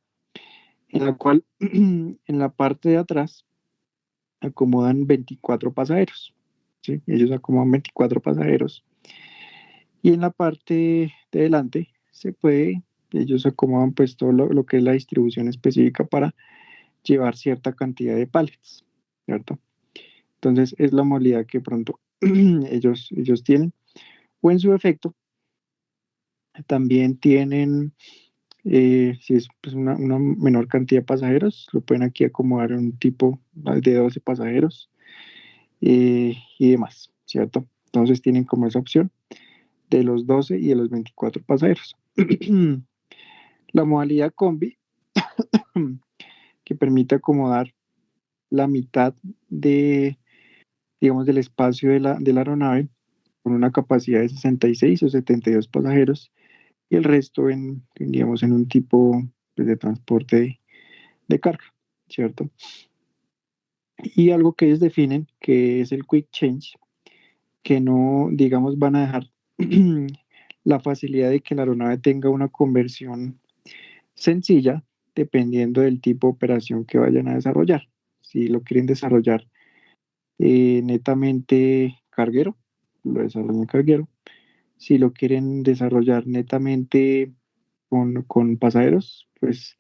en la cual en la parte de atrás acomodan 24 pasajeros, ¿sí? Ellos acomodan 24 pasajeros y en la parte de delante ellos acomodan pues todo lo que es la distribución específica para llevar cierta cantidad de pallets, ¿cierto? Entonces es la modalidad que pronto ellos tienen, o en su efecto también tienen, si es pues, una menor cantidad de pasajeros, lo pueden aquí acomodar en un tipo de 12 pasajeros y demás, ¿cierto? Entonces tienen como esa opción de los 12 y de los 24 pasajeros. La modalidad combi, que permite acomodar la mitad digamos, del espacio de la aeronave con una capacidad de 66 o 72 pasajeros y el resto digamos, en un tipo pues, de transporte de carga, ¿cierto? Y algo que ellos definen, que es el quick change, que no, digamos, van a dejar la facilidad de que la aeronave tenga una conversión sencilla dependiendo del tipo de operación que vayan a desarrollar. Si lo quieren desarrollar netamente carguero, lo desarrollan carguero. Si lo quieren desarrollar netamente con pasajeros, pues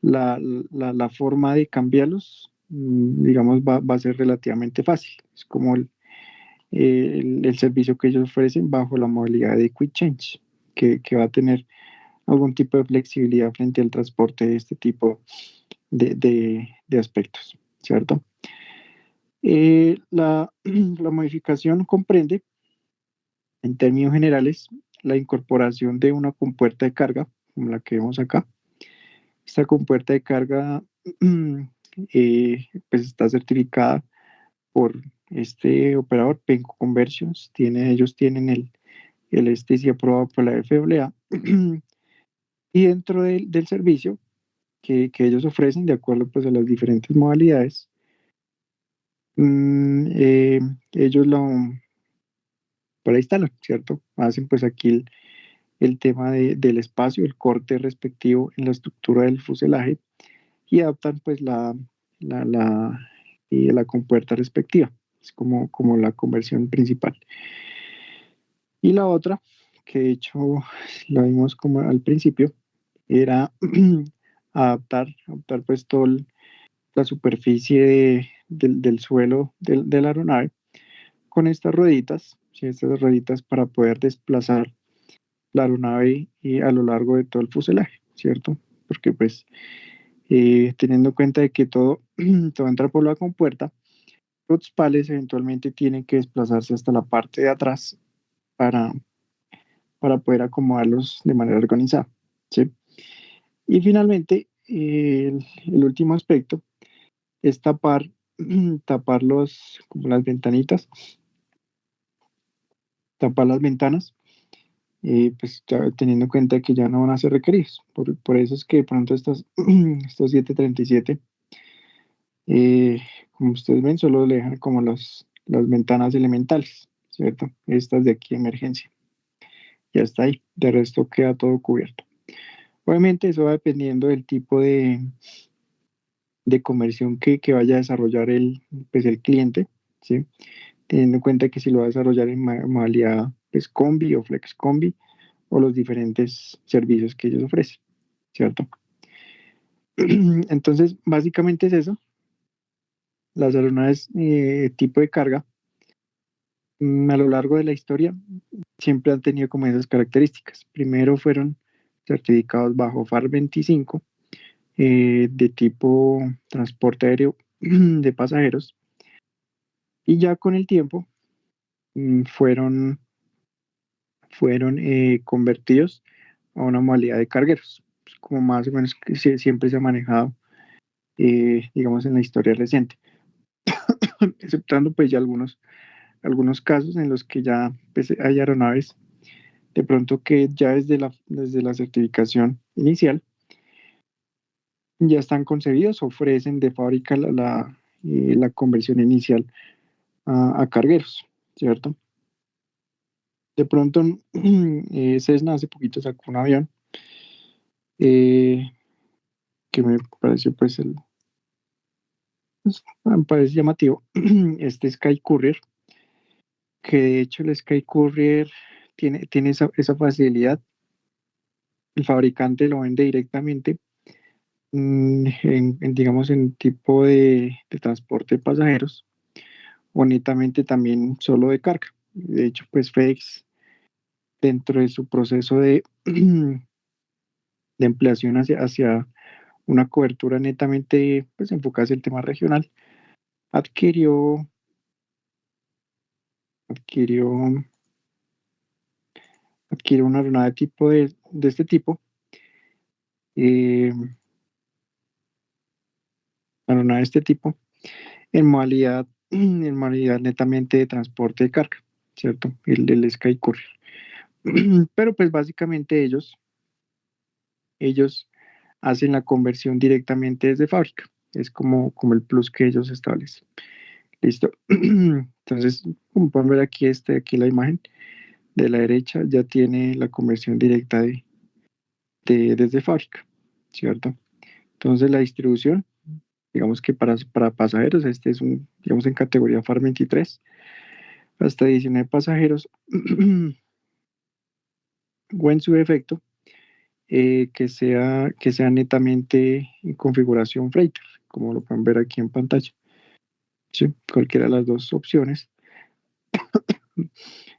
la forma de cambiarlos, digamos, va a ser relativamente fácil. Es como el servicio que ellos ofrecen bajo la modalidad de Quick Change, que va a tener algún tipo de flexibilidad frente al transporte de este tipo de aspectos, ¿cierto? La modificación comprende, en términos generales, la incorporación de una compuerta de carga, como la que vemos acá. Esta compuerta de carga pues está certificada por este operador, Penco Conversions. Ellos tienen el STC aprobado por la FAA. Y dentro del servicio que ellos ofrecen, de acuerdo pues a las diferentes modalidades, ellos lo para instalar, ¿cierto? Hacen pues aquí el tema del espacio, el corte respectivo en la estructura del fuselaje y adaptan pues la compuerta respectiva. Es como la conversión principal. Y la otra, que de hecho la vimos como al principio, era adaptar pues toda la superficie del suelo de la aeronave con estas rueditas, ¿sí? Estas rueditas para poder desplazar la aeronave a lo largo de todo el fuselaje, ¿cierto? Porque pues teniendo en cuenta de que todo, todo entra por la compuerta, los pales eventualmente tienen que desplazarse hasta la parte de atrás para, para poder acomodarlos de manera organizada, ¿sí? Y finalmente, el último aspecto es tapar como las ventanitas, tapar las ventanas, pues ya teniendo en cuenta que ya no van a ser requeridos. Por eso es que de pronto estos 737, eh, como ustedes ven, solo le dejan como las ventanas elementales, ¿cierto? Estas de aquí, emergencia. Ya está ahí. De resto queda todo cubierto. Obviamente eso va dependiendo del tipo de conversión que vaya a desarrollar pues el cliente, ¿sí? Teniendo en cuenta que si lo va a desarrollar en modalidad pues, combi o flex combi o los diferentes servicios que ellos ofrecen, ¿cierto? Entonces, básicamente es eso. Las aeronaves tipo de carga a lo largo de la historia siempre han tenido como esas características. Primero fueron certificados bajo FAR 25 de tipo transporte aéreo de pasajeros y ya con el tiempo fueron convertidos a una modalidad de cargueros, pues, como más o menos que siempre se ha manejado, digamos, en la historia reciente, exceptando pues ya algunos casos en los que ya pues, hay aeronaves de pronto que ya desde la certificación inicial ya están concebidos, ofrecen de fábrica la conversión inicial a cargueros, ¿cierto? De pronto, Cessna hace poquito sacó un avión eh, que me pareció me parece llamativo, este Sky Courier, que de hecho el Sky Courier tiene esa facilidad, el fabricante lo vende directamente, digamos, en tipo de transporte de pasajeros, o netamente también solo de carga. De hecho, pues FedEx, dentro de su proceso de ampliación hacia una cobertura netamente pues, enfocada hacia el tema regional, adquirió, adquirió, adquirió una aeronave de este tipo, eh, aeronave de este tipo, en modalidad netamente de transporte de carga, ¿cierto? El Sky Courier. Pero pues básicamente ellos hacen la conversión directamente desde fábrica. Es como el plus que ellos establecen. Listo. Entonces, como pueden ver aquí la imagen de la derecha ya tiene la conversión directa desde fábrica, ¿cierto? Entonces la distribución, digamos que para pasajeros, este es digamos en categoría FAR 23, hasta 19 pasajeros, o en su defecto, que sea netamente en configuración freighter, como lo pueden ver aquí en pantalla. ¿Sí? Cualquiera de las dos opciones,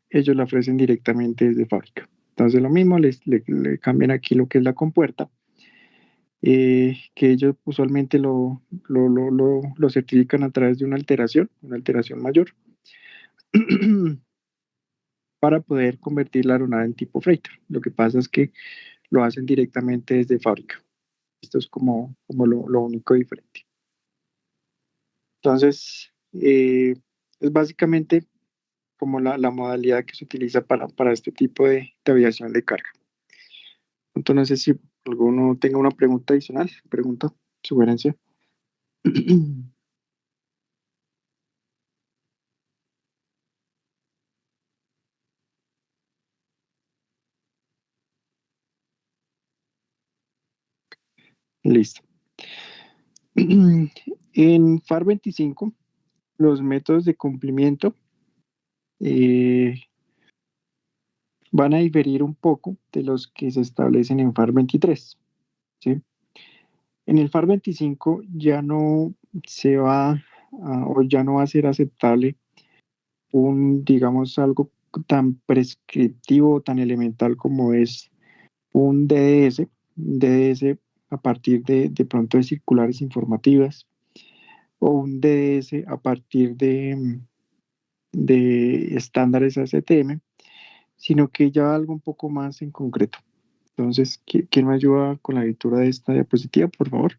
ellos la ofrecen directamente desde fábrica. Entonces lo mismo, le cambian aquí lo que es la compuerta, que ellos usualmente lo certifican a través de una alteración mayor, para poder convertir la aeronave en tipo freighter. Lo que pasa es que lo hacen directamente desde fábrica. Esto es como lo único diferente. Entonces, es básicamente como la modalidad que se utiliza para este tipo de aviación de carga. Entonces, no sé si alguno tenga una pregunta adicional, pregunta, sugerencia. Listo. En FAR 25, los métodos de cumplimiento eh, van a diferir un poco de los que se establecen en FAR 23, ¿sí? En el FAR 25 ya no se va o ya no va a ser aceptable digamos, algo tan prescriptivo, tan elemental como es un DDS a partir de pronto de circulares informativas, o un DDS a partir de estándares ASTM, sino que ya algo un poco más en concreto. Entonces, ¿quién me ayuda con la lectura de esta diapositiva, por favor?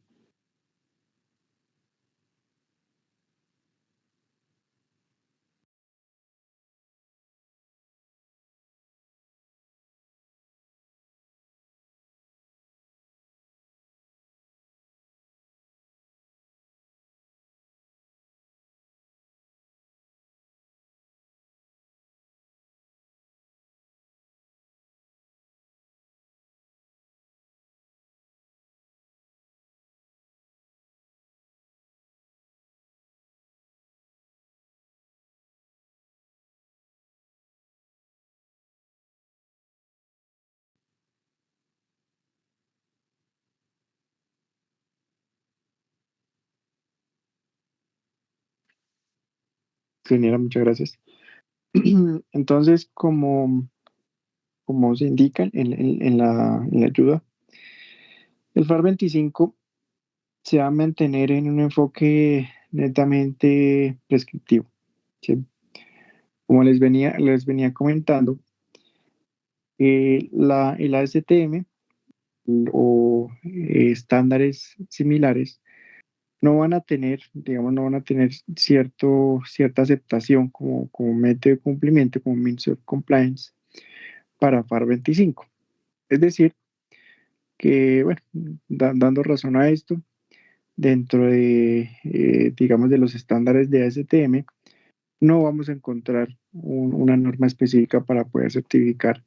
Ingeniera, muchas gracias. Entonces, como se indica en la ayuda, el FAR 25 se va a mantener en un enfoque netamente prescriptivo, ¿sí? Como les venía comentando, el ASTM o estándares similares no van a tener, digamos, no van a tener cierta aceptación como método de cumplimiento, como means of compliance para FAR 25. Es decir, que, bueno, dando razón a esto, dentro de, digamos, de los estándares de ASTM, no vamos a encontrar una norma específica para poder certificar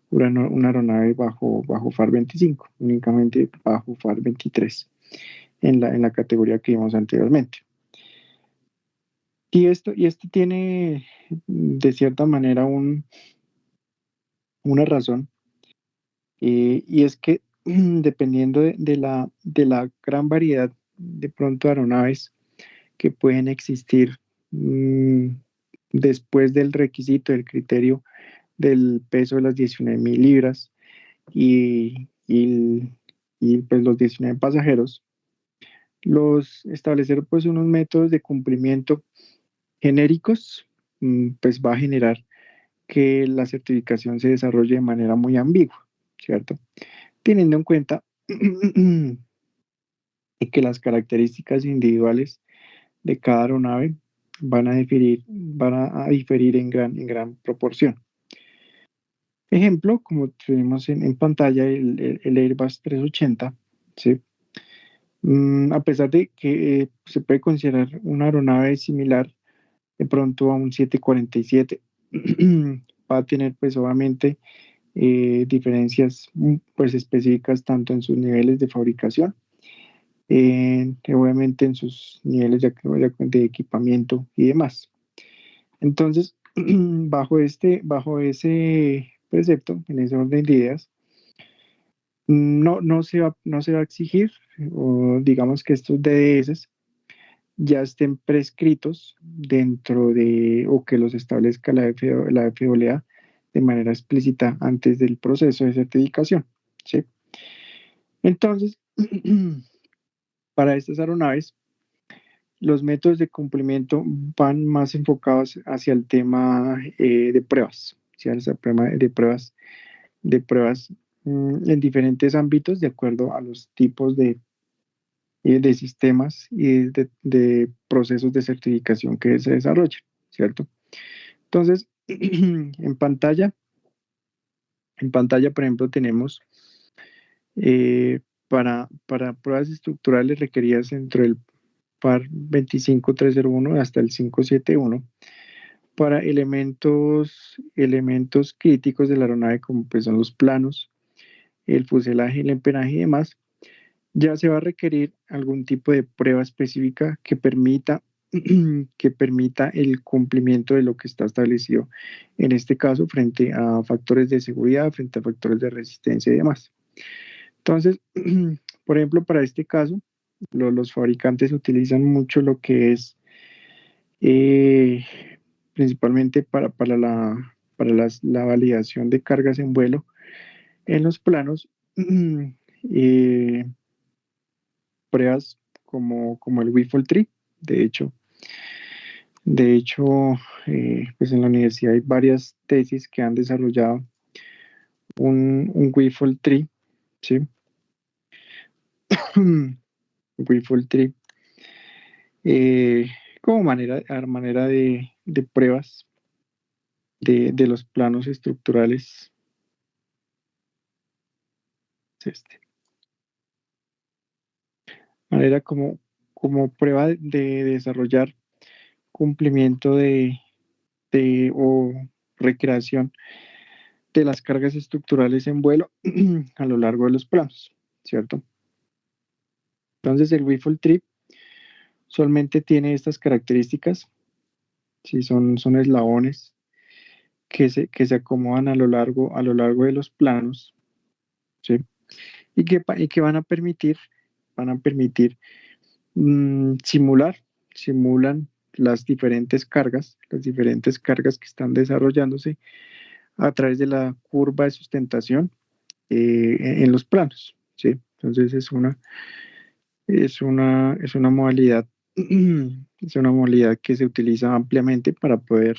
una aeronave bajo FAR 25, únicamente bajo FAR 23, en la categoría que vimos anteriormente. Y esto tiene, de cierta manera, una razón, y es que dependiendo de la gran variedad de pronto de aeronaves que pueden existir, después del requisito, del criterio del peso de las 19.000 libras y pues los 19 pasajeros, establecer pues unos métodos de cumplimiento genéricos, pues va a generar que la certificación se desarrolle de manera muy ambigua, ¿cierto? Teniendo en cuenta que las características individuales de cada aeronave van a diferir en gran proporción. Ejemplo, como tenemos en pantalla, el Airbus 380, ¿sí? A pesar de que se puede considerar una aeronave similar de pronto a un 747, va a tener pues obviamente diferencias pues específicas tanto en sus niveles de fabricación, obviamente en sus niveles de equipamiento y demás. Entonces, bajo ese precepto, en ese orden de ideas, no se va a exigir, o digamos que estos DDS ya estén prescritos o que los establezca la FAA de manera explícita antes del proceso de certificación, ¿sí? Entonces, para estas aeronaves, los métodos de cumplimiento van más enfocados hacia el tema de pruebas, hacia el tema de pruebas en diferentes ámbitos de acuerdo a los tipos de sistemas y de procesos de certificación que se desarrollan, ¿cierto? Entonces, en pantalla, por ejemplo, tenemos para pruebas estructurales requeridas entre el par 25301 hasta el 571 para elementos críticos de la aeronave como pues son los planos, el fuselaje, el empenaje y demás, ya se va a requerir algún tipo de prueba específica que permita que permita el cumplimiento de lo que está establecido, en este caso frente a factores de seguridad, frente a factores de resistencia y demás. Entonces, por ejemplo, para este caso, los fabricantes utilizan mucho lo que es eh, principalmente para la validación de cargas en vuelo en los planos, eh, pruebas como el WIFOL Tree. De hecho, pues en la universidad hay varias tesis que han desarrollado un WIFOL Tree, ¿sí? WIFOL Tree eh, como manera de pruebas de los planos estructurales. Es este. Manera como prueba de desarrollar cumplimiento o recreación de las cargas estructurales en vuelo a lo largo de los planos, ¿cierto? Entonces el WIFOL Tree solamente tiene estas características, si son eslabones que se acomodan a lo largo de los planos, ¿sí? Y que van a permitir simulan las diferentes cargas que están desarrollándose a través de la curva de sustentación en los planos, ¿sí? Entonces es una modalidad, es una modalidad que se utiliza ampliamente para poder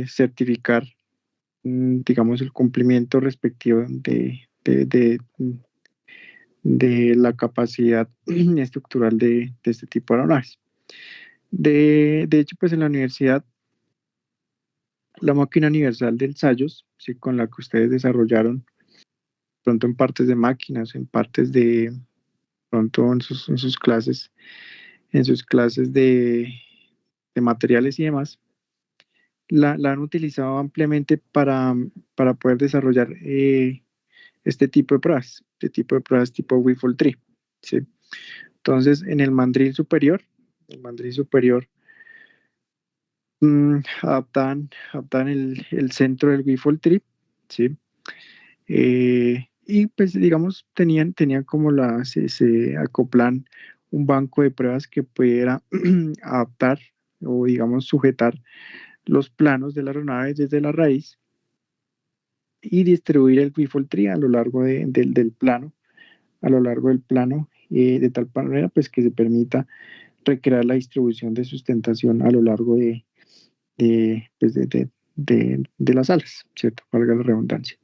certificar, digamos, el cumplimiento respectivo de la capacidad estructural de este tipo de aeronaves. De hecho, pues en la universidad, la máquina universal de ensayos, ¿sí? Con la que ustedes desarrollaron, pronto en partes de máquinas, en partes pronto en sus clases de materiales y demás, la han utilizado ampliamente para poder desarrollar este tipo de pruebas tipo WIFOL Tree, ¿sí? Entonces, en el mandril superior, adaptan el centro del WIFOL Tree, ¿sí? Y pues digamos, tenían como se acoplan un banco de pruebas que pudiera adaptar o digamos sujetar los planos de la aeronave desde la raíz y distribuir el WIFOL Tree a lo largo del plano, de tal manera pues que se permita recrear la distribución de sustentación a lo largo pues, de las alas, ¿cierto? Valga la redundancia.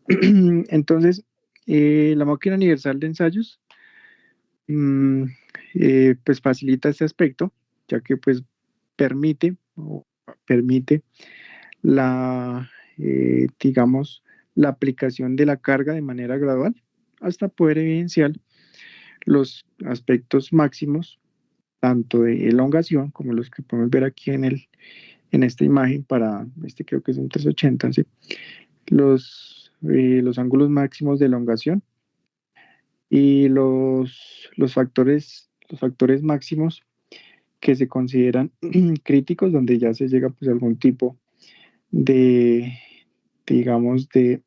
Entonces, la máquina universal de ensayos mm, pues facilita este aspecto, ya que pues permite la, digamos, la aplicación de la carga de manera gradual hasta poder evidenciar los aspectos máximos, tanto de elongación como los que podemos ver aquí en esta imagen creo que es un 380, ¿sí? Los ángulos máximos de elongación y los factores máximos que se consideran críticos, donde ya se llega pues a algún tipo de, digamos, de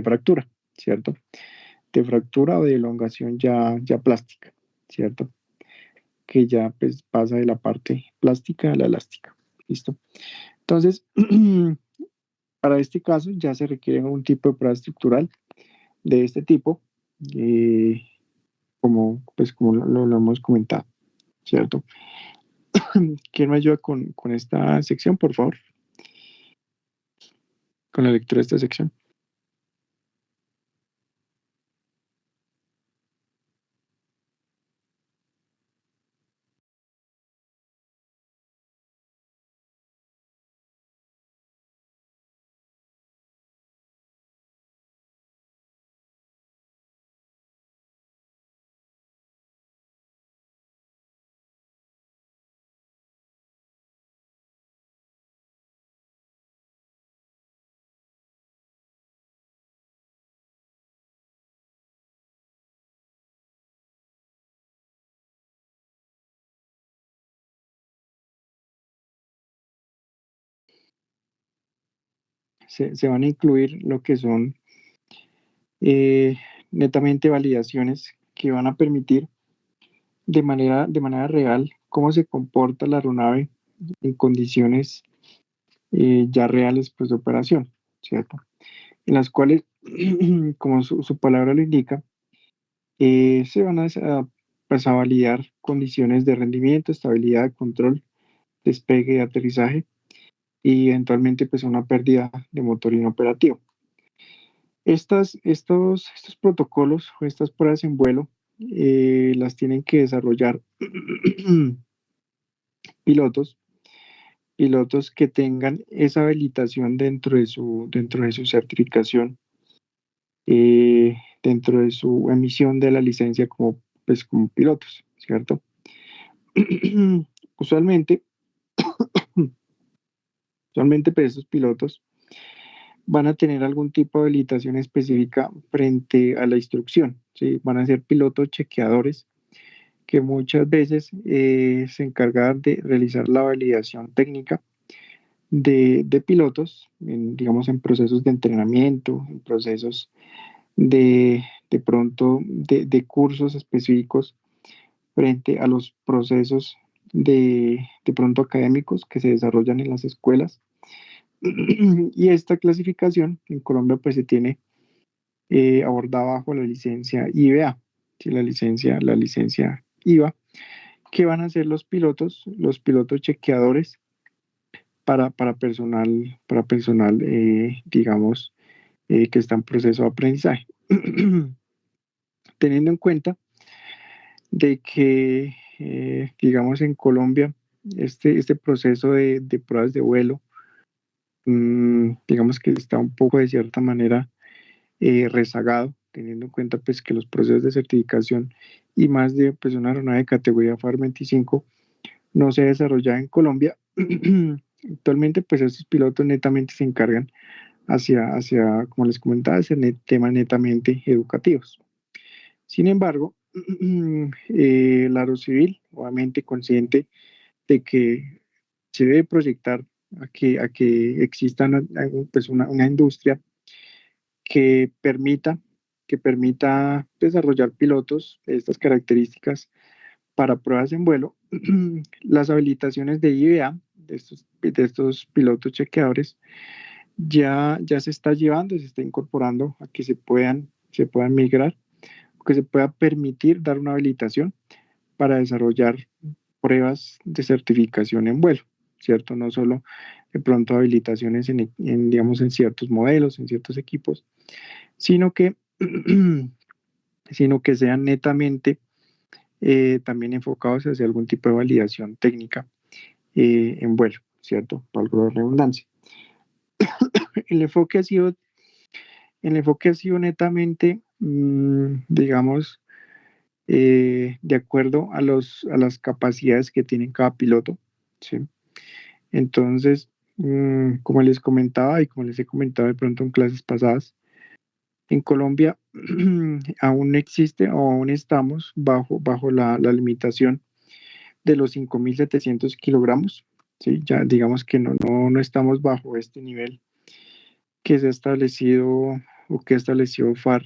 fractura, ¿cierto? De fractura o de elongación ya plástica, ¿cierto? Que ya pues pasa de la parte plástica a la elástica, ¿listo? Entonces, para este caso ya se requiere un tipo de prueba estructural de este tipo, eh, como lo hemos comentado, ¿cierto? ¿Quién me ayuda con esta sección, por favor? Con la lectura de esta sección. Se van a incluir lo que son eh, netamente validaciones que van a permitir de manera real cómo se comporta la aeronave en condiciones ya reales pues, de operación, ¿cierto? En las cuales, como su palabra lo indica, se van pues, a validar condiciones de rendimiento, estabilidad, control, despegue y aterrizaje y eventualmente pues una pérdida de motor inoperativo. Estos protocolos o estas pruebas en vuelo las tienen que desarrollar pilotos, pilotos que tengan esa habilitación dentro de su certificación, dentro de su emisión de la licencia como pilotos, ¿cierto? Usualmente, usualmente pues, estos pilotos van a tener algún tipo de habilitación específica frente a la instrucción, ¿sí? Van a ser pilotos chequeadores que muchas veces se encargan de realizar la validación técnica de pilotos, digamos, en procesos de entrenamiento, en procesos de pronto de cursos específicos frente a los procesos de pronto académicos que se desarrollan en las escuelas. Y esta clasificación en Colombia pues se tiene abordada bajo la licencia IVA, ¿sí? La licencia IVA, que van a ser los pilotos chequeadores para personal digamos, que está en proceso de aprendizaje. Teniendo en cuenta de que, digamos, en Colombia, este proceso de pruebas de vuelo, digamos que está un poco de cierta manera rezagado, teniendo en cuenta pues que los procesos de certificación y más de pues, una aeronave de categoría FAR 25 no se desarrolla en Colombia. Actualmente pues estos pilotos netamente se encargan hacia como les comentaba, hacia temas netamente educativos. Sin embargo, la Aerocivil, obviamente consciente de que se debe proyectar a que exista pues una industria que permita, que permita desarrollar pilotos de estas características para pruebas en vuelo. Las habilitaciones de IVA, de estos pilotos chequeadores, ya se está llevando, se está incorporando a que se puedan migrar, que se pueda permitir dar una habilitación para desarrollar pruebas de certificación en vuelo, ¿cierto? No solo de pronto habilitaciones digamos, en ciertos modelos, en ciertos equipos, sino que, sino que sean netamente también enfocados hacia algún tipo de validación técnica en vuelo, ¿cierto? Para la redundancia. El enfoque ha sido, el enfoque ha sido netamente, digamos, de acuerdo a las capacidades que tiene cada piloto, ¿sí? Entonces, como les comentaba y como les he comentado de pronto en clases pasadas, en Colombia aún existe o aún estamos bajo la limitación de los 5.700 kilogramos, ¿sí? Ya digamos que no estamos bajo este nivel que se ha establecido o que ha establecido FAR,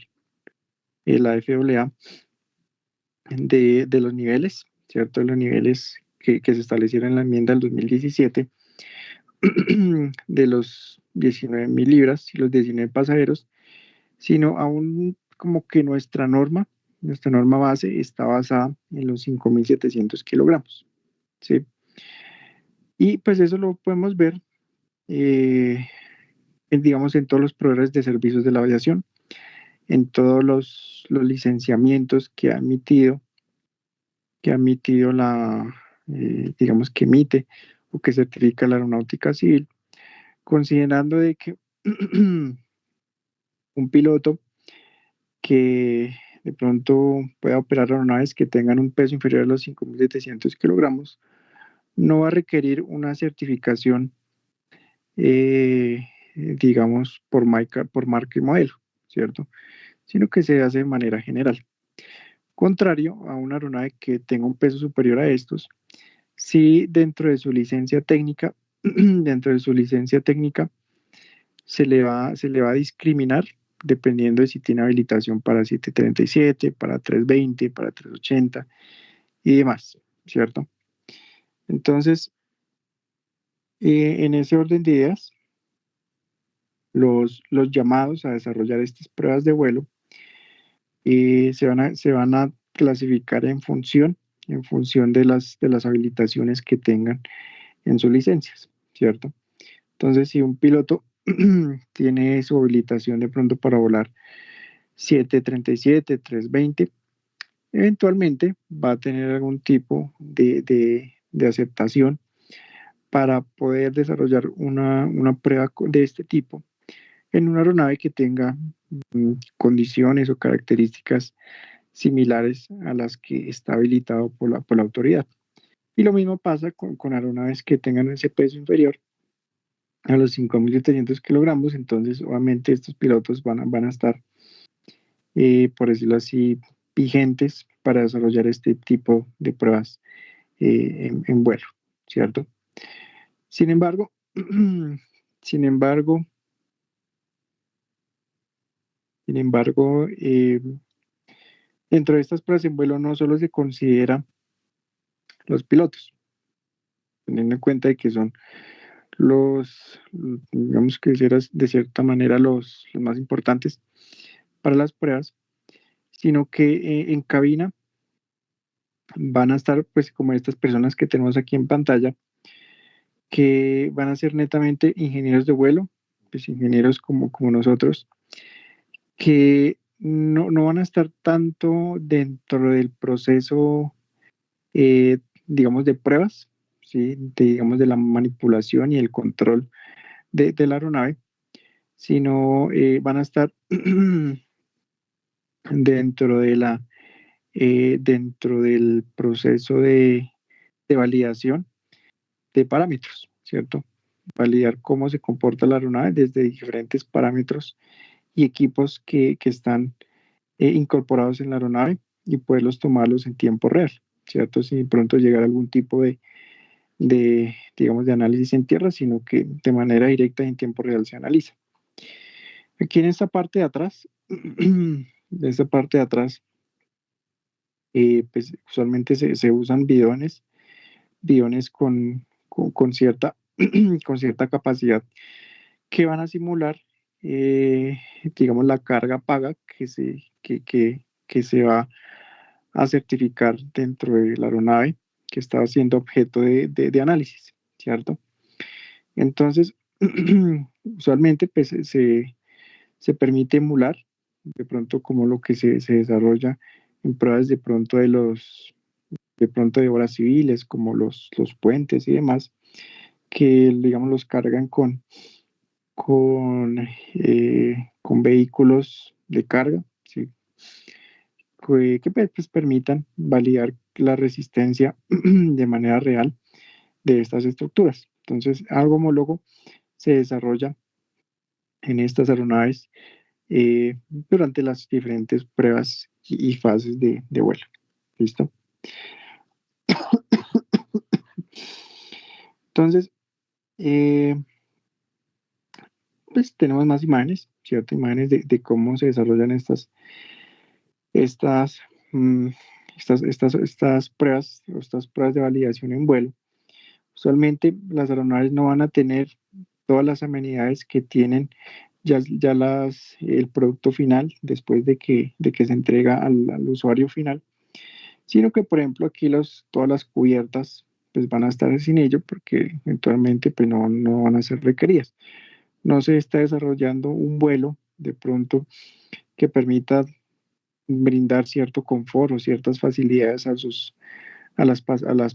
la FAA, de los niveles, ¿cierto? De los niveles que se establecieron en la enmienda del 2017 de los 19.000 libras y los 19 pasajeros, sino aún como que nuestra norma base está basada en los 5.700 kilogramos, ¿sí? Y pues eso lo podemos ver, digamos, en todos los proveedores de servicios de la aviación, en todos los licenciamientos que ha emitido digamos, que emite o que certifica la aeronáutica civil, considerando de que un piloto que de pronto pueda operar aeronaves que tengan un peso inferior a los 5.700 kilogramos, no va a requerir una certificación, digamos, por marca y modelo, ¿cierto? Sino que se hace de manera general. Contrario a una aeronave que tenga un peso superior a estos, si dentro de su licencia técnica, se le va a discriminar dependiendo de si tiene habilitación para 737, para 320, para 380 y demás, ¿cierto? Entonces, en ese orden de ideas, los llamados a desarrollar estas pruebas de vuelo se van a clasificar en función de las habilitaciones que tengan en sus licencias, ¿cierto? Entonces, si un piloto tiene su habilitación de pronto para volar 737, 320, eventualmente va a tener algún tipo de aceptación para poder desarrollar una prueba de este tipo en una aeronave que tenga condiciones o características similares a las que está habilitado por la autoridad. Y lo mismo pasa con aeronaves que tengan ese peso inferior a los 5.700 kilogramos, entonces obviamente estos pilotos van a estar, por decirlo así, vigentes para desarrollar este tipo de pruebas en vuelo, ¿cierto? Sin embargo, sin embargo, dentro de estas pruebas en vuelo no solo se considera los pilotos, teniendo en cuenta de que son digamos que de cierta manera los más importantes para las pruebas, sino que en cabina van a estar pues como estas personas que tenemos aquí en pantalla, que van a ser netamente ingenieros de vuelo, pues ingenieros como nosotros, que no van a estar tanto dentro del proceso, digamos, de pruebas, ¿sí? Digamos, de la manipulación y el control de la aeronave, sino van a estar dentro dentro del proceso de validación de parámetros, ¿cierto? Validar cómo se comporta la aeronave desde diferentes parámetros y equipos que están incorporados en la aeronave y poderlos tomarlos en tiempo real, ¿cierto? Sin pronto llegar a algún tipo digamos, de análisis en tierra, sino que de manera directa y en tiempo real se analiza. Aquí en esta parte de atrás, de esta parte de atrás, pues usualmente se usan bidones con cierta, con cierta capacidad que van a simular, digamos, la carga paga que se va a certificar dentro de la aeronave que está siendo objeto de análisis, ¿cierto? Entonces, usualmente pues, se permite emular de pronto como lo que se desarrolla en pruebas de pronto de obras civiles, como los puentes y demás, que digamos los cargan con vehículos de carga, ¿sí? Que pues, permitan validar la resistencia de manera real de estas estructuras. Entonces, algo homólogo se desarrolla en estas aeronaves durante las diferentes pruebas y fases de vuelo. ¿Listo? Entonces, pues tenemos más imágenes, ¿cierto? Imágenes de cómo se desarrollan estas, mm, estas pruebas, estas pruebas de validación en vuelo. Usualmente las aeronaves no van a tener todas las amenidades que tienen el producto final después de que se entrega al usuario final, sino que, por ejemplo, aquí todas las cubiertas pues van a estar sin ello porque eventualmente pues no van a ser requeridas. No se está desarrollando un vuelo de pronto que permita brindar cierto confort o ciertas facilidades a las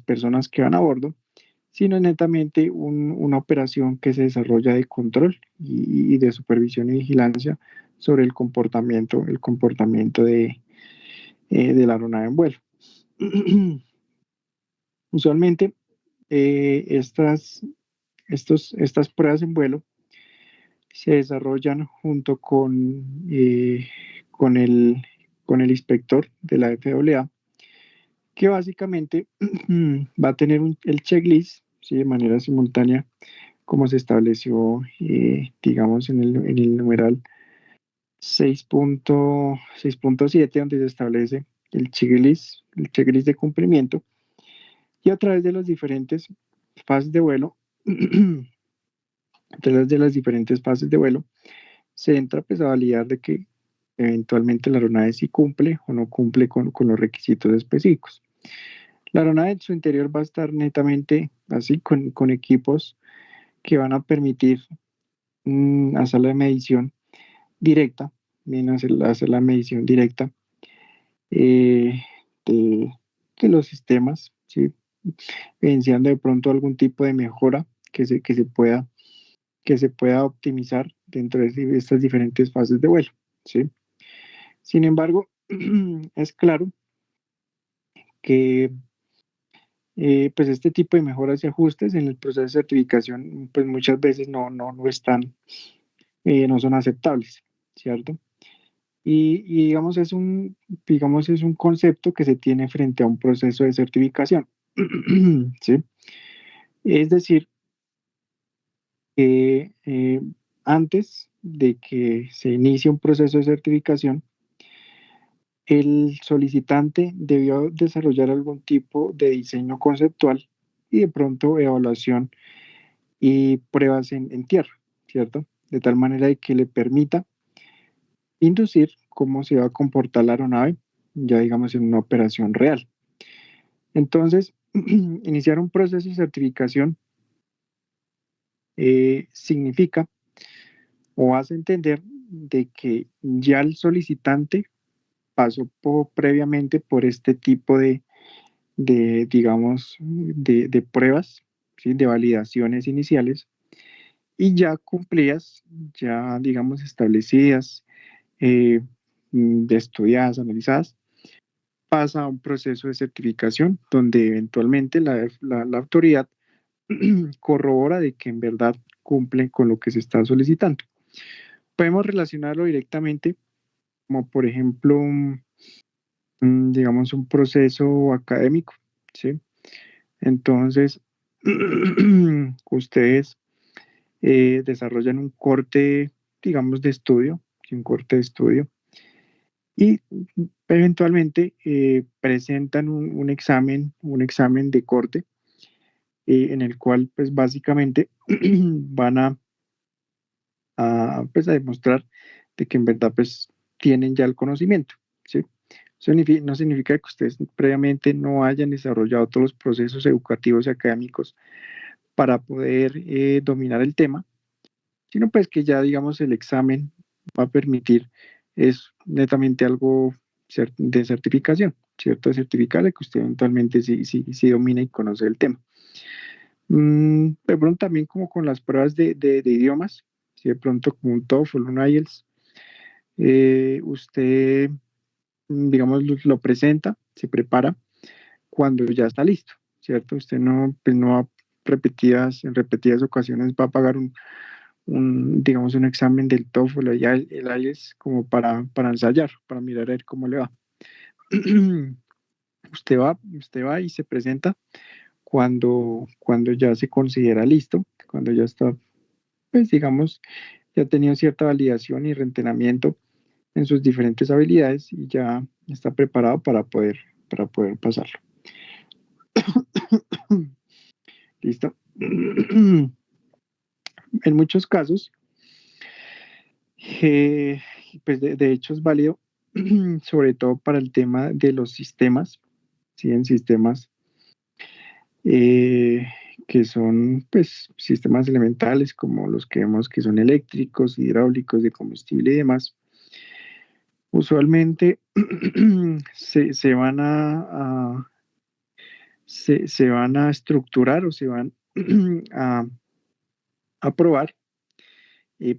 personas que van a bordo, sino netamente una operación que se desarrolla de control y de supervisión y vigilancia sobre el comportamiento de la aeronave en vuelo. Usualmente, estas pruebas en vuelo se desarrollan junto con el, con el inspector de la FAA, que básicamente va a tener el checklist, ¿sí? De manera simultánea, como se estableció, digamos, en el numeral 6.7, donde se establece el checklist de cumplimiento, y a través de las diferentes fases de vuelo, a través de las diferentes fases de vuelo, se entra pues, a validar de que eventualmente la aeronave sí cumple o no cumple con los requisitos específicos. La aeronave en su interior va a estar netamente así, con equipos que van a permitir hacer la medición directa, bien hacer la medición directa eh, de, de los sistemas, ¿sí? Evidenciando de pronto algún tipo de mejora que se pueda optimizar dentro de estas diferentes fases de vuelo, ¿sí? Sin embargo, es claro que pues este tipo de mejoras y ajustes en el proceso de certificación pues muchas veces no son aceptables, ¿cierto? Y digamos, es un concepto que se tiene frente a un proceso de certificación, ¿sí? Es decir, que antes de que se inicie un proceso de certificación, el solicitante debió desarrollar algún tipo de diseño conceptual y de pronto evaluación y pruebas en tierra, ¿cierto? De tal manera de que le permita inducir cómo se va a comportar la aeronave, ya digamos en una operación real. Entonces, iniciar un proceso de certificación significa o hace entender de que ya el solicitante pasó previamente por este tipo digamos, de pruebas, ¿sí? De validaciones iniciales y ya cumplidas, ya digamos establecidas, eh, estudiadas, analizadas, pasa a un proceso de certificación donde eventualmente la autoridad corrobora de que en verdad cumplen con lo que se está solicitando. Podemos relacionarlo directamente como por ejemplo, digamos, un proceso académico, ¿sí? Entonces, ustedes desarrollan un corte, digamos, de estudio, ¿sí? Un corte de estudio, y eventualmente presentan un examen de corte, en el cual, pues, básicamente van pues, a demostrar de que en verdad, pues, tienen ya el conocimiento, ¿sí? Eso no significa que ustedes previamente no hayan desarrollado todos los procesos educativos y académicos para poder dominar el tema, sino pues que ya, digamos, el examen va a permitir, es netamente algo de certificación, ¿cierto? De certificar de que usted eventualmente sí domina y conoce el tema. De pronto también como con las pruebas de idiomas, si de pronto como un TOEFL, un IELTS, usted, digamos, lo presenta, se prepara cuando ya está listo, ¿cierto? Usted pues no en repetidas ocasiones va a pagar digamos, un examen del TOEFL, ya el IELTS, como para ensayar, para mirar a ver cómo le va. Usted va y se presenta cuando ya se considera listo, cuando ya está, pues digamos, ya ha tenido cierta validación y reentrenamiento en sus diferentes habilidades y ya está preparado para poder pasarlo. ¿Listo? En muchos casos, Eh, pues de hecho es válido sobre todo para el tema de los sistemas, ¿sí? En sistemas eh, que son pues sistemas elementales como los que vemos que son eléctricos, hidráulicos, de combustible y demás. Usualmente se van se van a estructurar o se van a, a probar,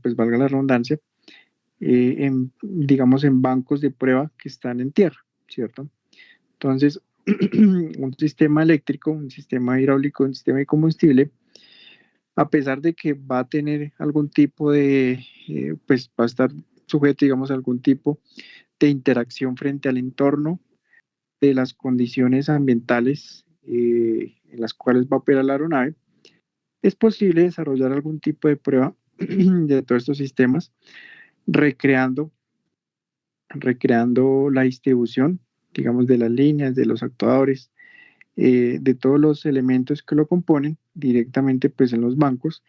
pues valga la redundancia, digamos, en bancos de prueba que están en tierra, ¿cierto? Entonces, un sistema eléctrico, un sistema hidráulico, un sistema de combustible, a pesar de que va a tener algún tipo de, pues va a estar sujeto, digamos, a algún tipo de interacción frente al entorno, de las condiciones ambientales en las cuales va a operar la aeronave, es posible desarrollar algún tipo de prueba de todos estos sistemas, recreando, recreando la distribución, digamos, de las líneas, de los actuadores, de todos los elementos que lo componen directamente pues en los bancos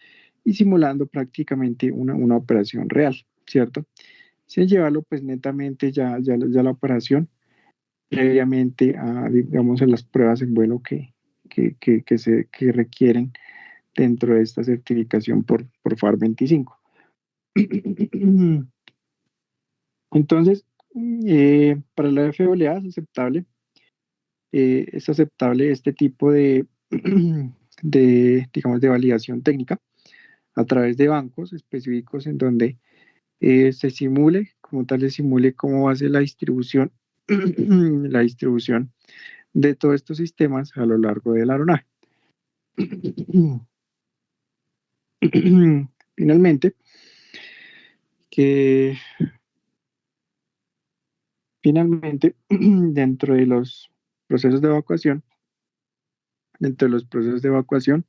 y simulando prácticamente una operación real, ¿cierto? Sin llevarlo pues netamente ya la operación previamente a, digamos, a las pruebas en vuelo que requieren dentro de esta certificación por FAR 25. Entonces, para la FAA es aceptable este tipo digamos, de validación técnica a través de bancos específicos en donde se simule, como tal, se simule cómo va a ser la distribución, la distribución de todos estos sistemas a lo largo de la aeronave. Finalmente, que finalmente dentro de los procesos de evacuación, dentro de los procesos de evacuación,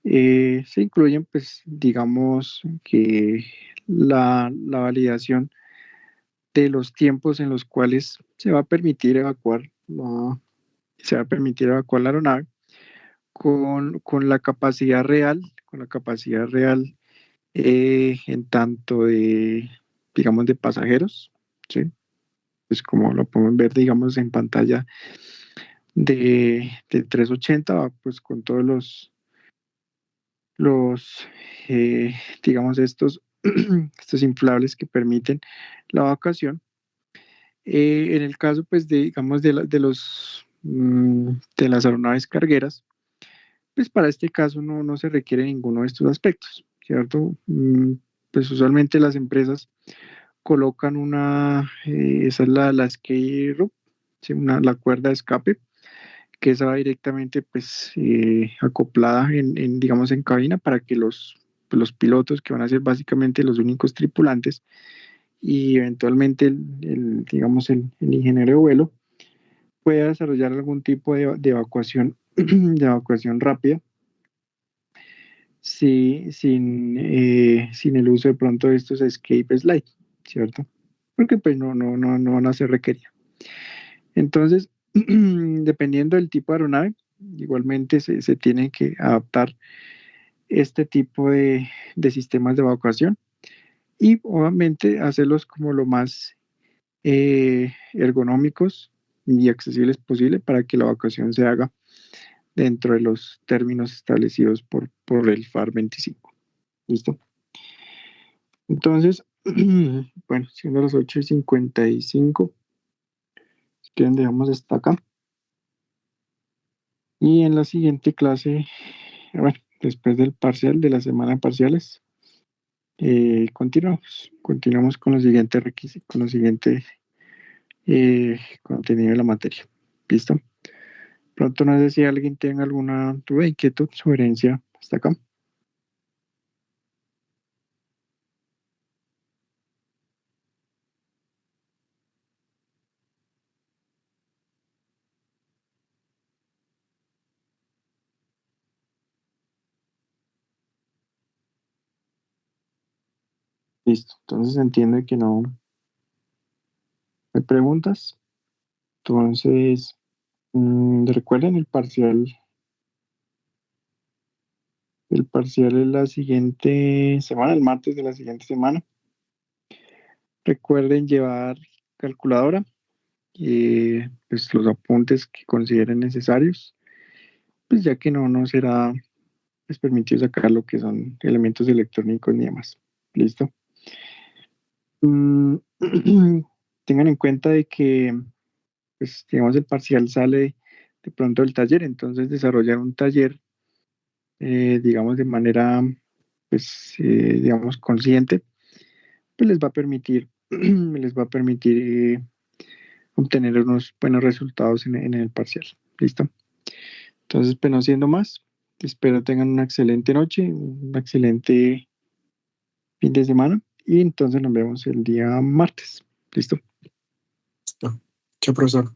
se incluyen, pues, digamos que la validación de los tiempos en los cuales se va a permitir evacuar se va a permitir evacuar la aeronave con la capacidad real en tanto de, digamos, de pasajeros, ¿sí? Pues como lo podemos ver, digamos, en pantalla de 380, pues con todos los digamos, estos inflables que permiten la evacuación. En el caso, pues, digamos, de las aeronaves cargueras, pues para este caso no se requiere ninguno de estos aspectos, ¿cierto? Pues usualmente las empresas colocan esa es la skate rope, ¿sí? La cuerda de escape, que esa va directamente, pues, acoplada digamos, en cabina para que pues, los pilotos, que van a ser básicamente los únicos tripulantes, y eventualmente digamos, el ingeniero de vuelo, pueda desarrollar algún tipo de evacuación, de evacuación rápida, sí, sin el uso de pronto de estos escape slide, ¿cierto? Porque pues no van a ser requeridos. Entonces, dependiendo del tipo de aeronave, igualmente se tiene que adaptar este tipo de sistemas de evacuación y obviamente hacerlos como lo más ergonómicos y accesibles posible para que la evacuación se haga dentro de los términos establecidos por el FAR 25. ¿Listo? Entonces, bueno, siendo las 8:55, si quieren dejamos hasta acá. Y en la siguiente clase, bueno, después del parcial, de la semana de parciales, continuamos con los siguientes requisitos, con los siguientes contenido de la materia. ¿Listo? Pronto no sé si alguien tenga alguna duda, inquietud, sugerencia hasta acá. Listo. Entonces entiendo que no hay preguntas. Entonces, recuerden el parcial es la siguiente semana, el martes de la siguiente semana. Recuerden llevar calculadora, pues los apuntes que consideren necesarios, pues ya que no será pues, permitido sacar lo que son elementos electrónicos ni demás. ¿Listo? Mm, tengan en cuenta de que, pues, digamos, el parcial sale de pronto del taller, entonces desarrollar un taller, digamos, de manera, pues, digamos, consciente, pues les va a permitir, les va a permitir obtener unos buenos resultados en el parcial. ¿Listo? Entonces, pues no siendo más, espero tengan una excelente noche, un excelente fin de semana y entonces nos vemos el día martes. ¿Listo? Chao, profesor.